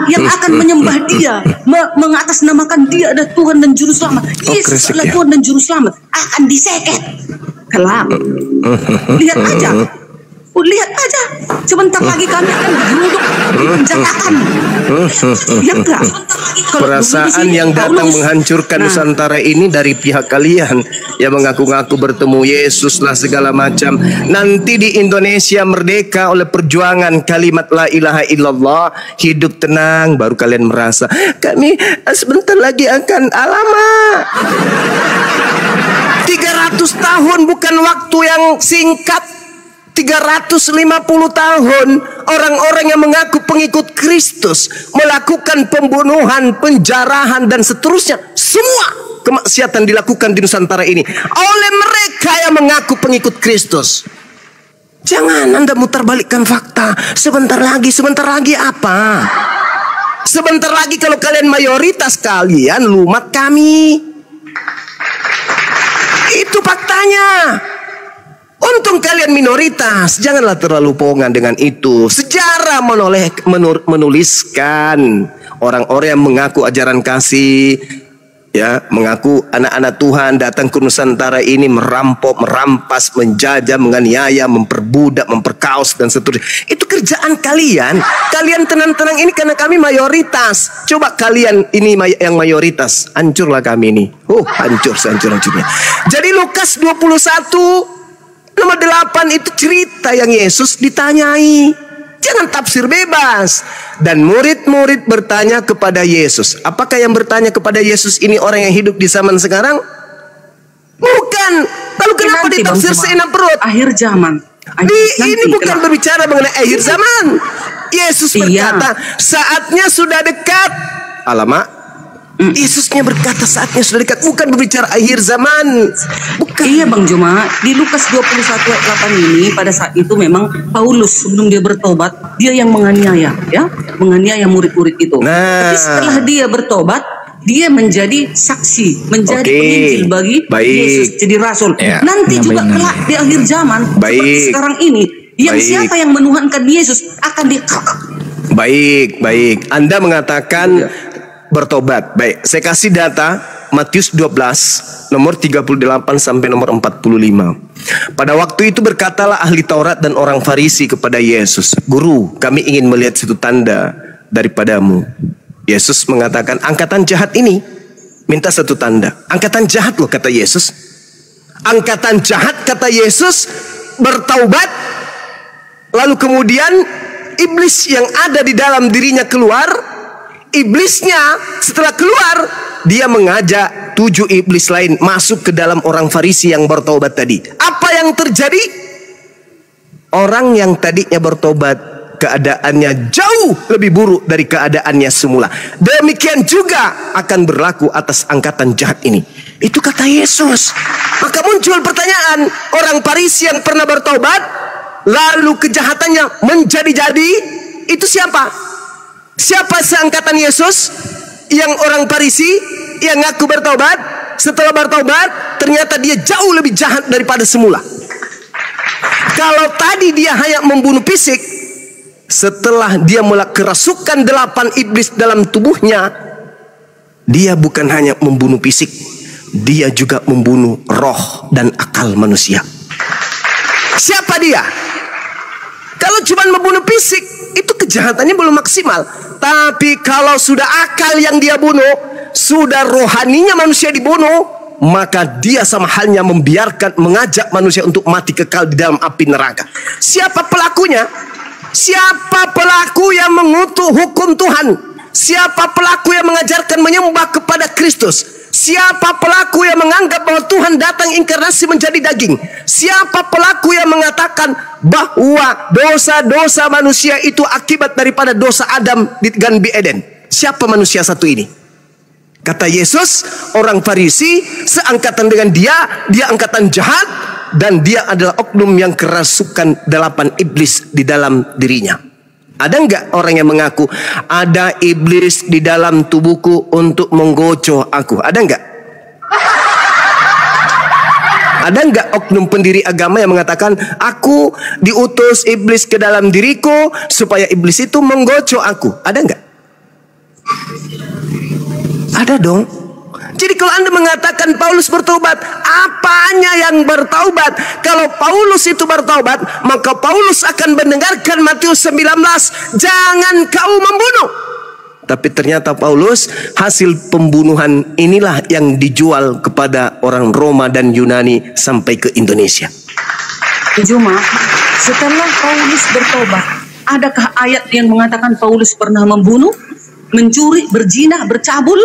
Yang akan menyembah dia, mengatasnamakan dia ada Tuhan dan Juru Selamat. Yesus adalah Tuhan dan Juru Selamat, akan diseket kelak. Lihat aja, Lihat aja, sebentar lagi kami akan digeruduk, dipenjarakan. Ya enggak? Perasaan yang datang menghancurkan Nusantara ini dari pihak kalian yang mengaku-ngaku bertemu Yesus lah segala macam. Nanti di Indonesia merdeka oleh perjuangan kalimat la ilaha illallah, hidup tenang, baru kalian merasa kami sebentar lagi akan alamak. 300 tahun bukan waktu yang singkat. 350 tahun orang-orang yang mengaku pengikut Kristus melakukan pembunuhan, penjarahan dan seterusnya. Semua kemaksiatan dilakukan di Nusantara ini oleh mereka yang mengaku pengikut Kristus. Jangan Anda mutar balikkan fakta. Sebentar lagi apa? Sebentar lagi kalau kalian mayoritas, kalian lumat kami. Itu faktanya. Untung kalian minoritas, janganlah terlalu pongan dengan itu. Sejarah menuliskan orang-orang yang mengaku ajaran kasih, ya, mengaku anak-anak Tuhan datang ke Nusantara ini merampok, merampas, menjajah, menganiaya, memperbudak, memperkaos dan seterusnya. Itu kerjaan kalian. Kalian tenang-tenang ini karena kami mayoritas. Coba kalian ini yang mayoritas, hancurlah kami ini. Hancur sehancur-hancurnya. Jadi Lukas 21 nomor 8 itu cerita yang Yesus ditanyai. Jangan tafsir bebas. Dan murid-murid bertanya kepada Yesus. Apakah yang bertanya kepada Yesus ini orang yang hidup di zaman sekarang? Bukan. Lalu kenapa ditafsir seenak perut? Akhir zaman. Ini bukan berbicara mengenai akhir zaman. Yesus berkata, saatnya sudah dekat. Alamak. Yesusnya berkata saatnya sudah dekat, bukan berbicara akhir zaman. Bukan. Iya Bang Juma, di Lukas 21 ayat 8 ini pada saat itu memang Paulus sebelum dia bertobat, dia yang menganiaya, ya, menganiaya murid-murid itu. Tapi setelah dia bertobat, dia menjadi saksi, menjadi penginjil bagi Yesus, jadi rasul. Nanti juga kelak di akhir zaman, seperti sekarang ini, yang siapa yang menuhankan Yesus akan Baik. Anda mengatakan bertobat. Baik, saya kasih data Matius 12 nomor 38 sampai nomor 45. Pada waktu itu berkatalah ahli Taurat dan orang Farisi kepada Yesus, "Guru, kami ingin melihat satu tanda daripadamu." Yesus mengatakan, "Angkatan jahat ini minta satu tanda." Angkatan jahat loh kata Yesus. Angkatan jahat kata Yesus bertaubat, lalu kemudian iblis yang ada di dalam dirinya keluar. Iblisnya setelah keluar, dia mengajak 7 iblis lain masuk ke dalam orang Farisi yang bertobat tadi. Apa yang terjadi? Orang yang tadinya bertobat, keadaannya jauh lebih buruk dari keadaannya semula. Demikian juga akan berlaku atas angkatan jahat ini. Itu kata Yesus. Maka muncul pertanyaan, orang Farisi yang pernah bertobat, lalu kejahatannya menjadi-jadi, itu siapa? Siapa seangkatan Yesus? Yang orang Farisi yang ngaku bertobat, setelah bertobat ternyata dia jauh lebih jahat daripada semula. Kalau tadi dia hanya membunuh fisik, setelah dia mulai kerasukan 8 iblis dalam tubuhnya, dia bukan hanya membunuh fisik, dia juga membunuh roh dan akal manusia. Siapa dia? Kalau cuma membunuh fisik, itu kejahatannya belum maksimal. Tapi kalau sudah akal yang dia bunuh, sudah rohaninya manusia dibunuh, maka dia sama halnya mengajak manusia untuk mati kekal di dalam api neraka. Siapa pelakunya? Siapa pelaku yang mengutuk hukum Tuhan? Siapa pelaku yang mengajarkan menyembah kepada Kristus? Siapa pelaku yang menganggap bahwa Tuhan datang inkarnasi menjadi daging? Siapa pelaku yang mengatakan bahwa dosa-dosa manusia itu akibat daripada dosa Adam di Ganbi Eden? Siapa manusia satu ini? Kata Yesus, orang Farisi seangkatan dengan dia angkatan jahat, dan dia adalah oknum yang kerasukan 8 iblis di dalam dirinya. Ada enggak orang yang mengaku ada iblis di dalam tubuhku untuk menggocok aku? Ada enggak? Ada enggak oknum pendiri agama yang mengatakan aku diutus iblis ke dalam diriku supaya iblis itu menggocok aku? Ada enggak? Ada dong. Jadi kalau Anda mengatakan Paulus bertobat, apanya yang bertaubat. Kalau Paulus itu bertaubat, maka Paulus akan mendengarkan Matius 19, jangan kau membunuh. Tapi ternyata Paulus, hasil pembunuhan inilah yang dijual kepada orang Roma dan Yunani sampai ke Indonesia. Cuma setelah Paulus bertobat, adakah ayat yang mengatakan Paulus pernah membunuh, mencuri, berzina, bercabul?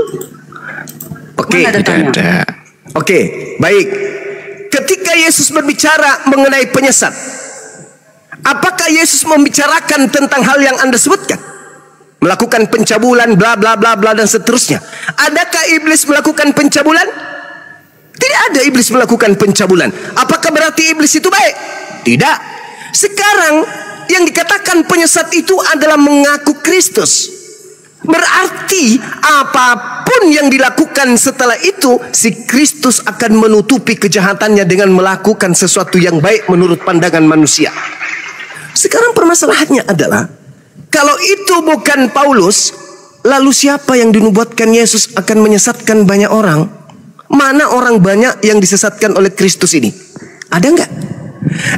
Oke, Tidak ada. Oke, baik. Ketika Yesus berbicara mengenai penyesat, apakah Yesus membicarakan tentang hal yang Anda sebutkan? Melakukan pencabulan, bla bla bla bla dan seterusnya. Adakah iblis melakukan pencabulan? Tidak ada iblis melakukan pencabulan. Apakah berarti iblis itu baik? Tidak. Sekarang yang dikatakan penyesat itu adalah mengaku Kristus. Berarti apapun yang dilakukan setelah itu, si Kristus akan menutupi kejahatannya dengan melakukan sesuatu yang baik menurut pandangan manusia. Sekarang permasalahannya adalah, kalau itu bukan Paulus, lalu siapa yang dinubuatkan Yesus akan menyesatkan banyak orang? Mana orang banyak yang disesatkan oleh Kristus ini? Ada enggak?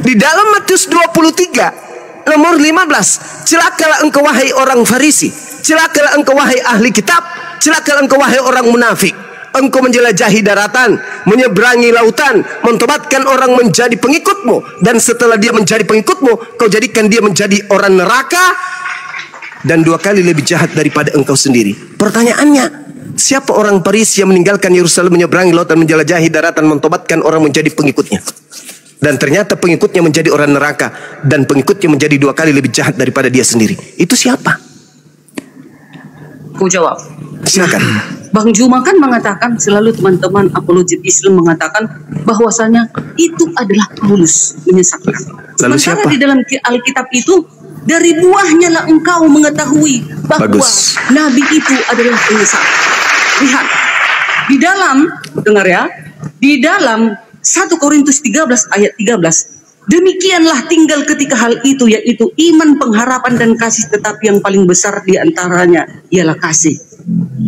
Di dalam Matius 23 nomor 15, celakalah engkau wahai orang Farisi, celakalah engkau wahai ahli kitab, celakalah engkau wahai orang munafik. Engkau menjelajahi daratan, menyeberangi lautan, mentobatkan orang menjadi pengikutmu, dan setelah dia menjadi pengikutmu, kau jadikan dia menjadi orang neraka dan 2 kali lebih jahat daripada engkau sendiri. Pertanyaannya, siapa orang Farisi yang meninggalkan Yerusalem, menyeberangi lautan, menjelajahi daratan, mentobatkan orang menjadi pengikutnya? Dan ternyata pengikutnya menjadi orang neraka, dan pengikutnya menjadi 2 kali lebih jahat daripada dia sendiri. Itu siapa? Ku jawab. Silakan. Bang Juma kan mengatakan, selalu teman-teman apologet Islam mengatakan bahwasanya itu adalah Paulus menyesatkan. Lalu Sementara siapa? di dalam Alkitab itu, dari buahnya lah engkau mengetahui bahwa Bagus. Nabi itu adalah penyesat. Lihat, di dalam, dengar ya, di dalam 1 Korintus 13 ayat 13, demikianlah tinggal ketika hal itu, yaitu iman, pengharapan, dan kasih, tetapi yang paling besar di antaranya ialah kasih.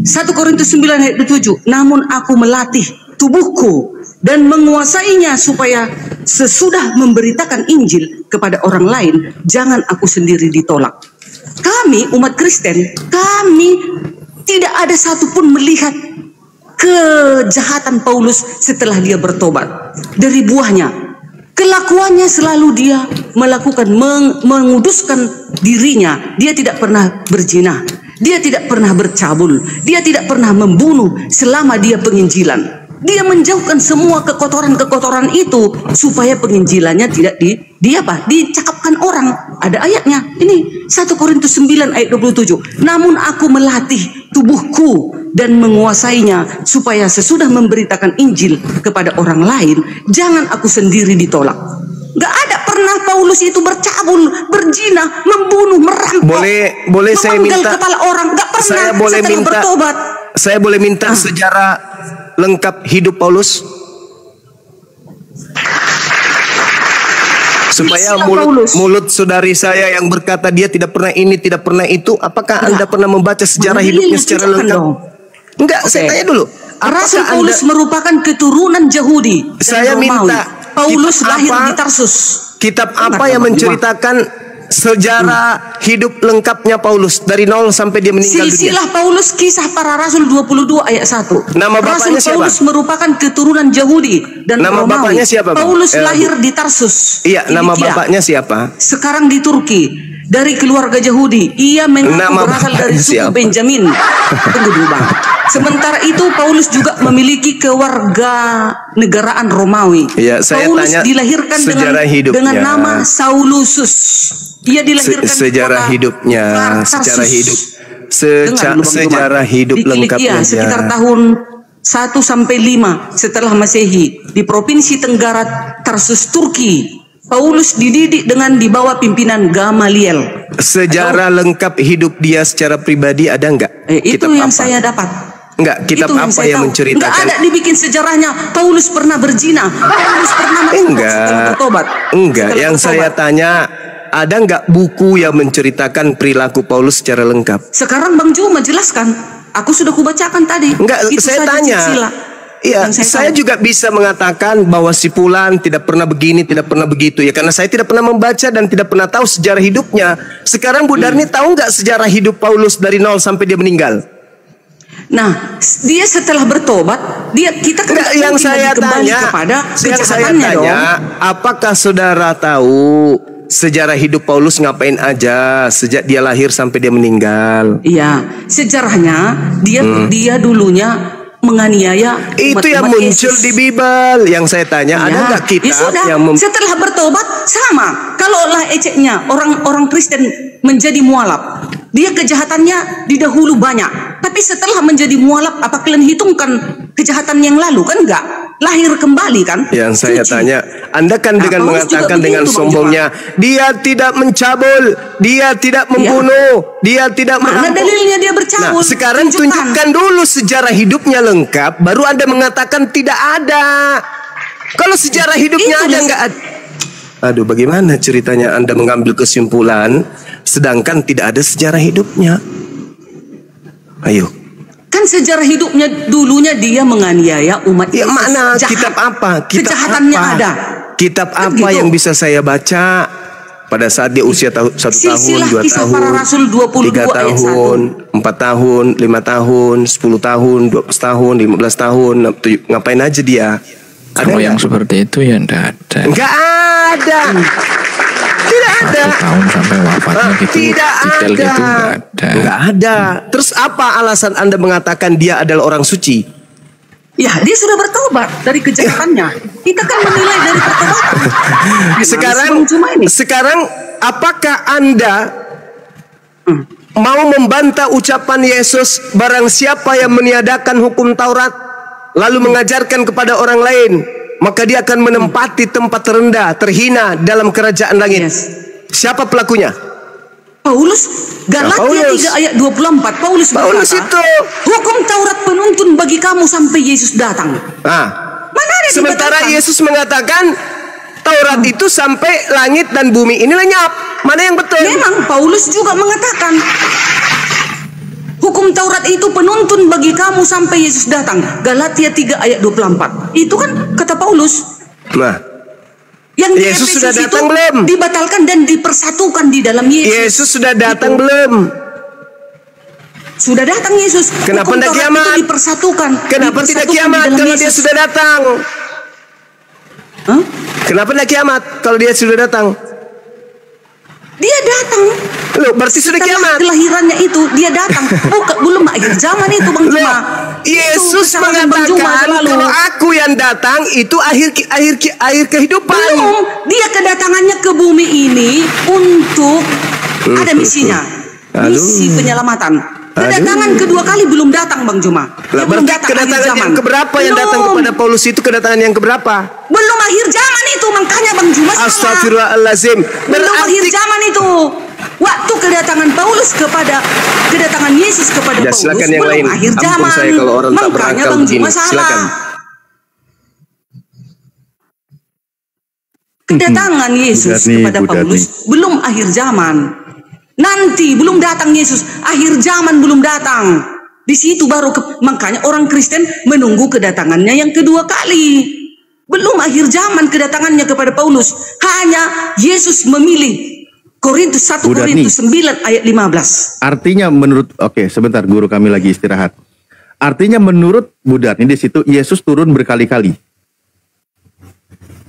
1 Korintus 9 ayat 7, namun aku melatih tubuhku dan menguasainya supaya sesudah memberitakan Injil kepada orang lain, jangan aku sendiri ditolak. Kami umat Kristen, kami tidak ada satupun melihat kejahatan Paulus setelah dia bertobat. Dari buahnya, kelakuannya selalu dia melakukan, menguduskan dirinya. Dia tidak pernah berzina, dia tidak pernah bercabul, dia tidak pernah membunuh selama dia penginjilan. Dia menjauhkan semua kekotoran-kekotoran itu supaya penginjilannya tidak dicakapkan orang. Ada ayatnya. Ini 1 Korintus 9 ayat 27. Namun aku melatih tubuhku dan menguasainya supaya sesudah memberitakan Injil kepada orang lain, jangan aku sendiri ditolak. Gak ada pernah Paulus itu bercabul, berzina, membunuh, merampok, Boleh saya minta kepala orang. Gak pernah. Saya boleh setelah minta bertobat. Saya boleh minta sejarah lengkap hidup Paulus, supaya mulut saudari saya yang berkata dia tidak pernah ini, tidak pernah itu, apakah Anda pernah membaca sejarah hidupnya secara lengkap? Enggak, saya tanya dulu. Rasul Paulus merupakan keturunan Yahudi. Saya minta Paulus lahir di Tarsus. Kitab apa yang menceritakan sejarah hidup lengkapnya Paulus dari nol sampai dia meninggal dunia? Silsilah Paulus, Kisah Para Rasul 22 ayat 1. Nama bapaknya Rasul Paulus siapa? merupakan keturunan Yahudi dan Nama Romawi. bapaknya siapa, Bang? Paulus lahir di Tarsus. Iya, nama Kilikia. bapaknya siapa? Sekarang di Turki. Dari keluarga Yahudi. Ia mengaku Nama berasal dari bapaknya suku siapa? Benjamin. Tunggu dulu, Bang. Sementara itu Paulus juga memiliki kewarga negaraan Romawi. Iya, saya Paulus tanya dilahirkan sejarah hidupnya. dengan nama Saulusus. Ia dilahirkan sejarah di kota hidupnya, Tarsus. sejarah hidup, Dengar dulu, Bang sejarah Juma. hidup Di Kilikia, lengkapnya. sekitar tahun 1 sampai 5 setelah Masehi, di provinsi Tenggara Tarsus, Turki. Paulus dididik dengan di bawah pimpinan Gamaliel. Sejarah lengkap hidup dia secara pribadi ada enggak? Itu yang saya dapat. Enggak, kitab Itu apa saya yang tahu. menceritakan? Enggak ada dibikin sejarahnya Paulus pernah berzina, Paulus pernah merampok setelah bertobat. Enggak, Setelah yang saya bertobat. tanya, ada enggak buku yang menceritakan perilaku Paulus secara lengkap? Sekarang Bang Juma jelaskan. Aku sudah kubacakan tadi. Enggak, Itu saya saja tanya. silsilah. Ya, Yang saya tahu. juga bisa mengatakan bahwa si Fulan tidak pernah begini, tidak pernah begitu ya, karena saya tidak pernah membaca dan tidak pernah tahu sejarah hidupnya. Sekarang Bu Darni tahu nggak sejarah hidup Paulus dari nol sampai dia meninggal? Nah, dia setelah bertobat, kita kan Enggak, yang saya kembali tanya, kepada yang saya kejahatannya tanya, dong. apakah saudara tahu sejarah hidup Paulus ngapain aja sejak dia lahir sampai dia meninggal? Iya, sejarahnya dia dulunya menganiaya Itu yang umat-umat muncul Yesus. di Bible. Yang saya tanya, ada Ya, nggak kitab ya sudah. yang Setelah bertobat sama. Kalaulah eceknya orang Kristen menjadi mualaf, dia kejahatannya di dahulu banyak, tapi setelah menjadi mualaf, apa kalian hitungkan kejahatan yang lalu? Kan enggak, lahir kembali kan? Yang saya Suci. tanya, Anda kan Nah, dengan Paulus juga mengatakan dengan begitu, Bang sombongnya, dia tidak mencabul, dia tidak membunuh, dia tidak Mana merampok. dalilnya dia Nah, bercabul? sekarang tunjukkan dulu sejarah hidupnya lengkap, baru Anda mengatakan tidak ada. Kalau sejarah hidupnya Itu ada mas- nggak ada? Aduh, bagaimana ceritanya Anda mengambil kesimpulan sedangkan tidak ada sejarah hidupnya? Ayo. Kan sejarah hidupnya dulunya dia menganiaya umat Ya, Yesus. mana Jahat. kitab apa? Kitab Kejahatannya apa? ada. Kitab Kan apa gitu. yang bisa saya baca pada saat dia usia 1 tahun, Silsilah 2 Kisah tahun, Para Rasul 22 3 ayat tahun, 4 tahun, 5 tahun, 10 tahun, 12 tahun, 15 tahun, ngapain aja dia? Ada Kalau yang nggak? seperti itu ya enggak ada. Nggak ada. Tidak ada. 1 tahun sampai wafatnya gitu. Tidak detail ada. gitu enggak ada. Nggak ada. Terus apa alasan Anda mengatakan dia adalah orang suci? Ya, dia sudah bertobat dari kejahatannya. Kita kan menilai dari pertobatan. Sekarang apakah Anda mau membantah ucapan Yesus, barang siapa yang meniadakan hukum Taurat lalu mengajarkan kepada orang lain, maka dia akan menempati tempat terendah, terhina dalam kerajaan langit. Yes. Siapa pelakunya? Paulus, Galatia Paulus. 3 ayat 24, Paulus Paulus berkata, itu. hukum Taurat penuntun bagi kamu sampai Yesus datang. Nah, Mana ada sementara dibatalkan? Yesus mengatakan Taurat itu sampai langit dan bumi ini lenyap. Mana yang betul? Memang Paulus juga mengatakan hukum Taurat itu penuntun bagi kamu sampai Yesus datang. Galatia 3 ayat 24. Itu kan kata Paulus. Nah, Yang di Yesus Efesus sudah itu datang belum? dibatalkan dan dipersatukan di dalam Yesus. Yesus sudah datang Itu. belum? Sudah datang Yesus. Kenapa Hukum tidak Taurat kiamat? itu dipersatukan. Kenapa tidak Dipersatukan di kiamat dalam kalau dia Yesus. sudah datang? Hah? Kenapa tidak kiamat kalau dia sudah datang? Dia datang. Loh, berarti sudah Setelah kiamat. Kelahirannya itu dia datang. Belum akhir zaman itu Bang Loh, Juma. Yesus Itu kesalahan Bang Juma mengatakan selalu. kalau aku yang datang itu akhir kehidupan. Belum, dia kedatangannya ke bumi ini untuk ada misinya. Aduh. Misi penyelamatan. Kedatangan kedua kali belum datang Bang Juma. Lah, Dia belum berarti datang kedatangan akhir zaman. yang keberapa yang datang Belum. kepada Paulus itu kedatangan yang keberapa? Belum akhir zaman itu, makanya Bang Juma salah. Astagfirullahalazim. Belum akhir zaman itu. Waktu kedatangan Paulus kedatangan Yesus kepada Ya, Paulus silakan yang belum lain. akhir Ampun zaman. saya kalau orang tak Makanya berakal Bang begini. Juma salah. Silakan. Kedatangan Yesus Bu Darni, kepada Bu Darni. Paulus belum akhir zaman. Nanti belum datang Yesus, akhir zaman belum datang. Di situ baru makanya orang Kristen menunggu kedatangannya yang kedua kali. Belum akhir zaman kedatangannya kepada Paulus. Hanya Yesus memilih. Korintus 1 Bu Darni. Korintus 9 ayat 15. Artinya menurut, oke sebentar guru kami lagi istirahat. Artinya menurut Bu Darni di situ Yesus turun berkali-kali.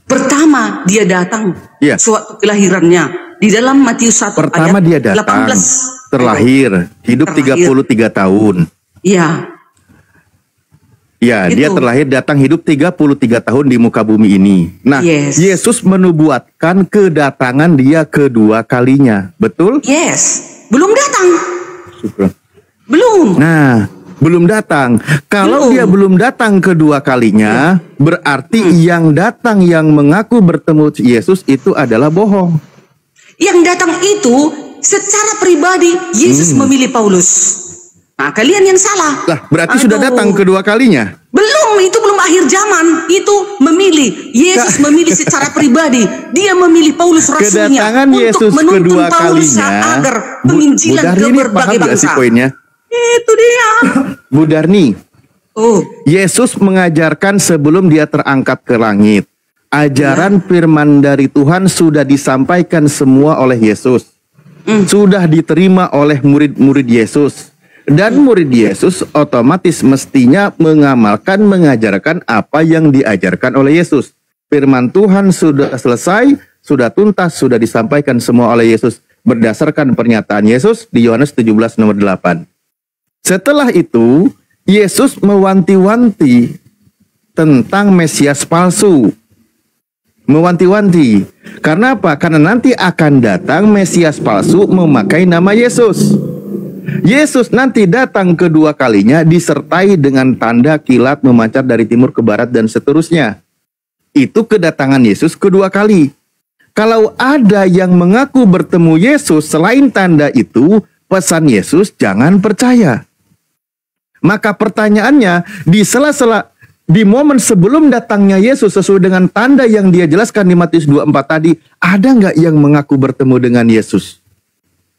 Pertama dia datang Iya. sewaktu kelahirannya di dalam Matius 1 Pertama ayat dia datang, 18. terlahir, hidup Terlahir. 33 tahun. Iya. Ya, dia Itu. terlahir datang hidup 33 tahun di muka bumi ini. Nah, Yes. Yesus menubuatkan kedatangan dia kedua kalinya. Betul? Yes. Belum datang. Syukur. Belum. Nah, belum datang. Kalau Belum. dia belum datang kedua kalinya, berarti yang datang yang mengaku bertemu Yesus itu adalah bohong. Yang datang itu secara pribadi Yesus memilih Paulus. Nah, kalian yang salah. Lah, berarti sudah Aduh. datang kedua kalinya. Belum, itu belum akhir zaman. Itu memilih. Yesus memilih secara pribadi. Dia memilih Paulus rasulnya Kedatangan untuk Yesus menuntun kedua Paulus kalinya. agar Bu penginjilan Darni ke ini berbagai paham nggak bangsa. sih poinnya? Itu dia. Bu Darni, Oh, Yesus mengajarkan sebelum dia terangkat ke langit. Ajaran firman dari Tuhan sudah disampaikan semua oleh Yesus. Sudah diterima oleh murid-murid Yesus. Dan murid Yesus otomatis mestinya mengamalkan, mengajarkan apa yang diajarkan oleh Yesus. Firman Tuhan sudah selesai, sudah tuntas, sudah disampaikan semua oleh Yesus berdasarkan pernyataan Yesus di Yohanes 17 nomor 8. Setelah itu, Yesus mewanti-wanti tentang Mesias palsu. Mewanti-wanti. Karena apa? Karena nanti akan datang Mesias palsu memakai nama Yesus. Yesus nanti datang kedua kalinya disertai dengan tanda kilat memancar dari timur ke barat dan seterusnya. Itu kedatangan Yesus kedua kali. Kalau ada yang mengaku bertemu Yesus selain tanda itu, pesan Yesus jangan percaya. Maka pertanyaannya, di sela-sela di momen sebelum datangnya Yesus sesuai dengan tanda yang dia jelaskan di Matius 24 tadi, ada nggak yang mengaku bertemu dengan Yesus?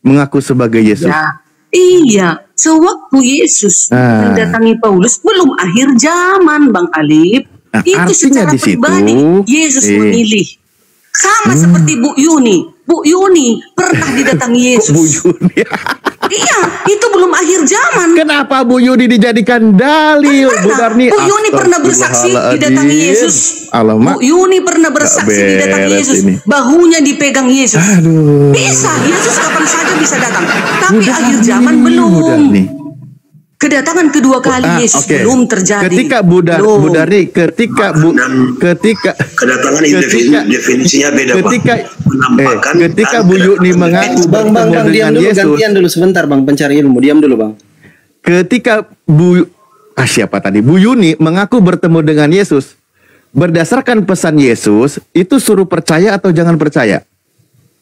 Mengaku sebagai Yesus? ya. Iya, sewaktu Yesus mendatangi Paulus belum akhir zaman, Bang Alif. Nah, Itu artinya secara di situ, pribadi Yesus memilih. Sama seperti Bu Yuni. Bu Yuni pernah didatangi Yesus. Bu Yuni. Iya, itu belum akhir zaman. Kenapa Bu Yuni dijadikan dalil? Bu Darni, Bu Yuni pernah bersaksi didatangi Yesus. Alamak. Bu Yuni pernah bersaksi didatangi beres Yesus. ini. Bahunya dipegang Yesus. Aduh. Bisa, Yesus kapan saja bisa datang. Tapi Bu akhir Darni, zaman Bu belum. Darni. Kedatangan kedua kali Yesus oke. belum terjadi. Ketika Bu Darni, ketika kedatangan definisinya beda, Bang. ketika Bu Yuni mengaku Bang, bertemu diam dengan dulu, Yesus. gantian dulu sebentar Bang, pencari ilmu, diam dulu Bang. Ketika siapa tadi? Bu Yuni mengaku bertemu dengan Yesus. Berdasarkan pesan Yesus, itu suruh percaya atau jangan percaya?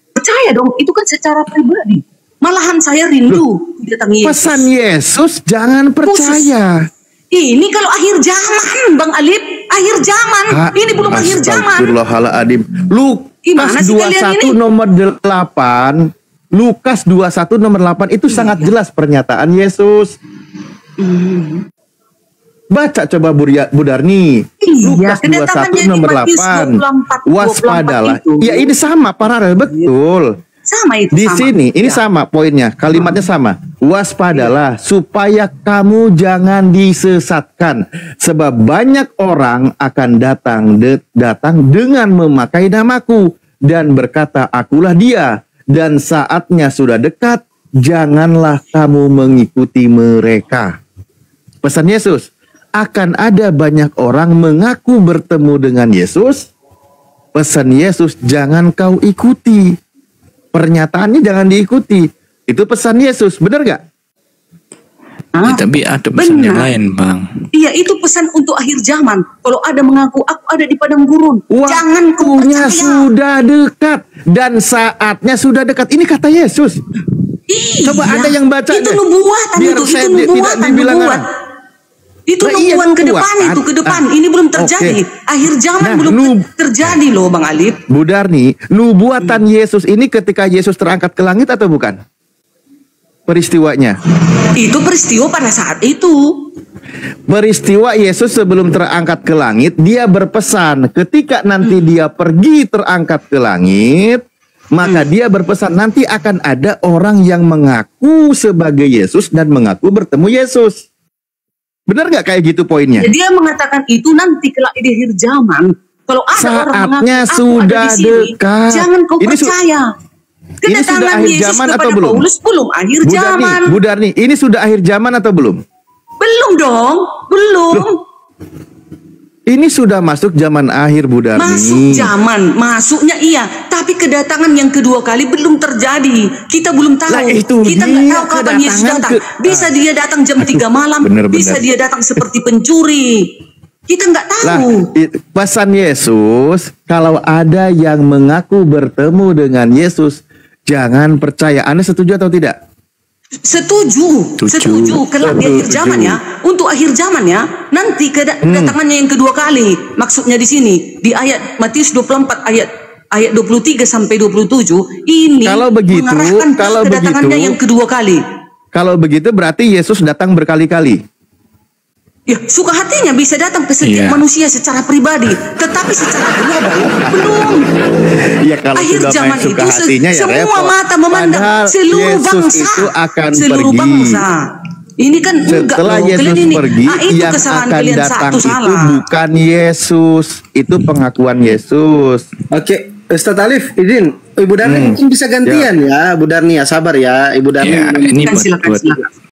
Percaya dong, itu kan secara pribadi. Malahan saya rindu datangi Yesus. Pesan Yesus jangan percaya. Ini kalau akhir zaman, Bang Alif, akhir zaman. Ini belum akhir zaman. Astagfirullahaladzim. Gimana Lukas sih kalian 21 ini? nomor 8. Lukas 21 nomor 8 itu sangat jelas pernyataan Yesus. Baca coba Bu Darni. Lukas 21 nomor 8. Waspadalah. Ya ini sama paralel betul. Sama itu. Di sama. sini ini sama poinnya, kalimatnya sama. Waspadalah supaya kamu jangan disesatkan, sebab banyak orang akan datang dengan memakai namaku dan berkata akulah dia, dan saatnya sudah dekat, janganlah kamu mengikuti mereka. Pesan Yesus, akan ada banyak orang mengaku bertemu dengan Yesus. Pesan Yesus, jangan kau ikuti. Pernyataannya jangan diikuti. Itu pesan Yesus, benar gak? Ya, tapi ada pesan yang lain, Bang. Iya, itu pesan untuk akhir zaman. Kalau ada mengaku aku ada di padang gurun, jangan kau waktunya percaya. sudah dekat dan saatnya sudah dekat. Ini kata Yesus. Iya, Coba ada yang baca itu deh. nubuatan, Biar itu saya nubuatan, tidak dibilang nubuat. orang. Itu Nah, iya, nubuatan ke depan, nubuatan. itu ke depan. Ini belum terjadi. Oke. Akhir zaman Nah, belum terjadi loh, Bang Alif. Bu Darni, nubuatan Yesus ini ketika Yesus terangkat ke langit atau bukan? Peristiwanya. Itu peristiwa pada saat itu. Peristiwa Yesus sebelum terangkat ke langit, dia berpesan ketika nanti dia pergi terangkat ke langit, maka dia berpesan nanti akan ada orang yang mengaku sebagai Yesus dan mengaku bertemu Yesus. Benar nggak kayak gitu poinnya? Ya, dia mengatakan itu nanti kelak di akhir zaman. Kalau ada orang Saatnya mengaku sudah aku ada di sini, dekat. jangan kau Ini percaya. ini sudah Kedatangan akhir Yesus zaman kepada atau belum? Paulus belum akhir zaman. Bu Darni, ini sudah akhir zaman atau belum? Belum dong, belum. Ini sudah masuk zaman akhir, Bu Darni. Masuk zaman, masuknya iya. Tapi kedatangan yang kedua kali belum terjadi. Kita belum tahu. Lah, itu Kita dia, nggak tahu kapan Yesus kedatangan datang. Bisa dia datang jam 3 malam. bener-bener. Bisa dia datang seperti pencuri. Kita nggak tahu. Lah, pesan Yesus, kalau ada yang mengaku bertemu dengan Yesus, jangan percaya. Anda setuju atau tidak? Setuju. Kelak di akhir zaman ya, untuk akhir zaman ya, nanti kedatangannya yang kedua kali. Maksudnya di sini di ayat Matius 24 ayat 23 sampai 27 ini Kalau begitu, mengarahkan ke kalau kedatangannya begitu, yang kedua kali. Kalau begitu berarti Yesus datang berkali-kali. Ya, suka hatinya bisa datang ke setiap manusia secara pribadi, tetapi secara global belum. Ya, kalau akhir sudah zaman main suka itu hatinya ya semua repot. mata memandang Padahal seluruh Yesus bangsa, itu akan seluruh pergi. bangsa. Ini kan enggak Setelah loh. Yesus Kalian ini, pergi, itu yang kesalahan akan kalian datang satu itu salah. bukan Yesus, itu pengakuan Yesus. Oke, Ustaz Alif, izin, Ibu Darni mungkin bisa gantian ya, Bu Darni ya, sabar ya, Ibu Darni. Ya, ini Silakan.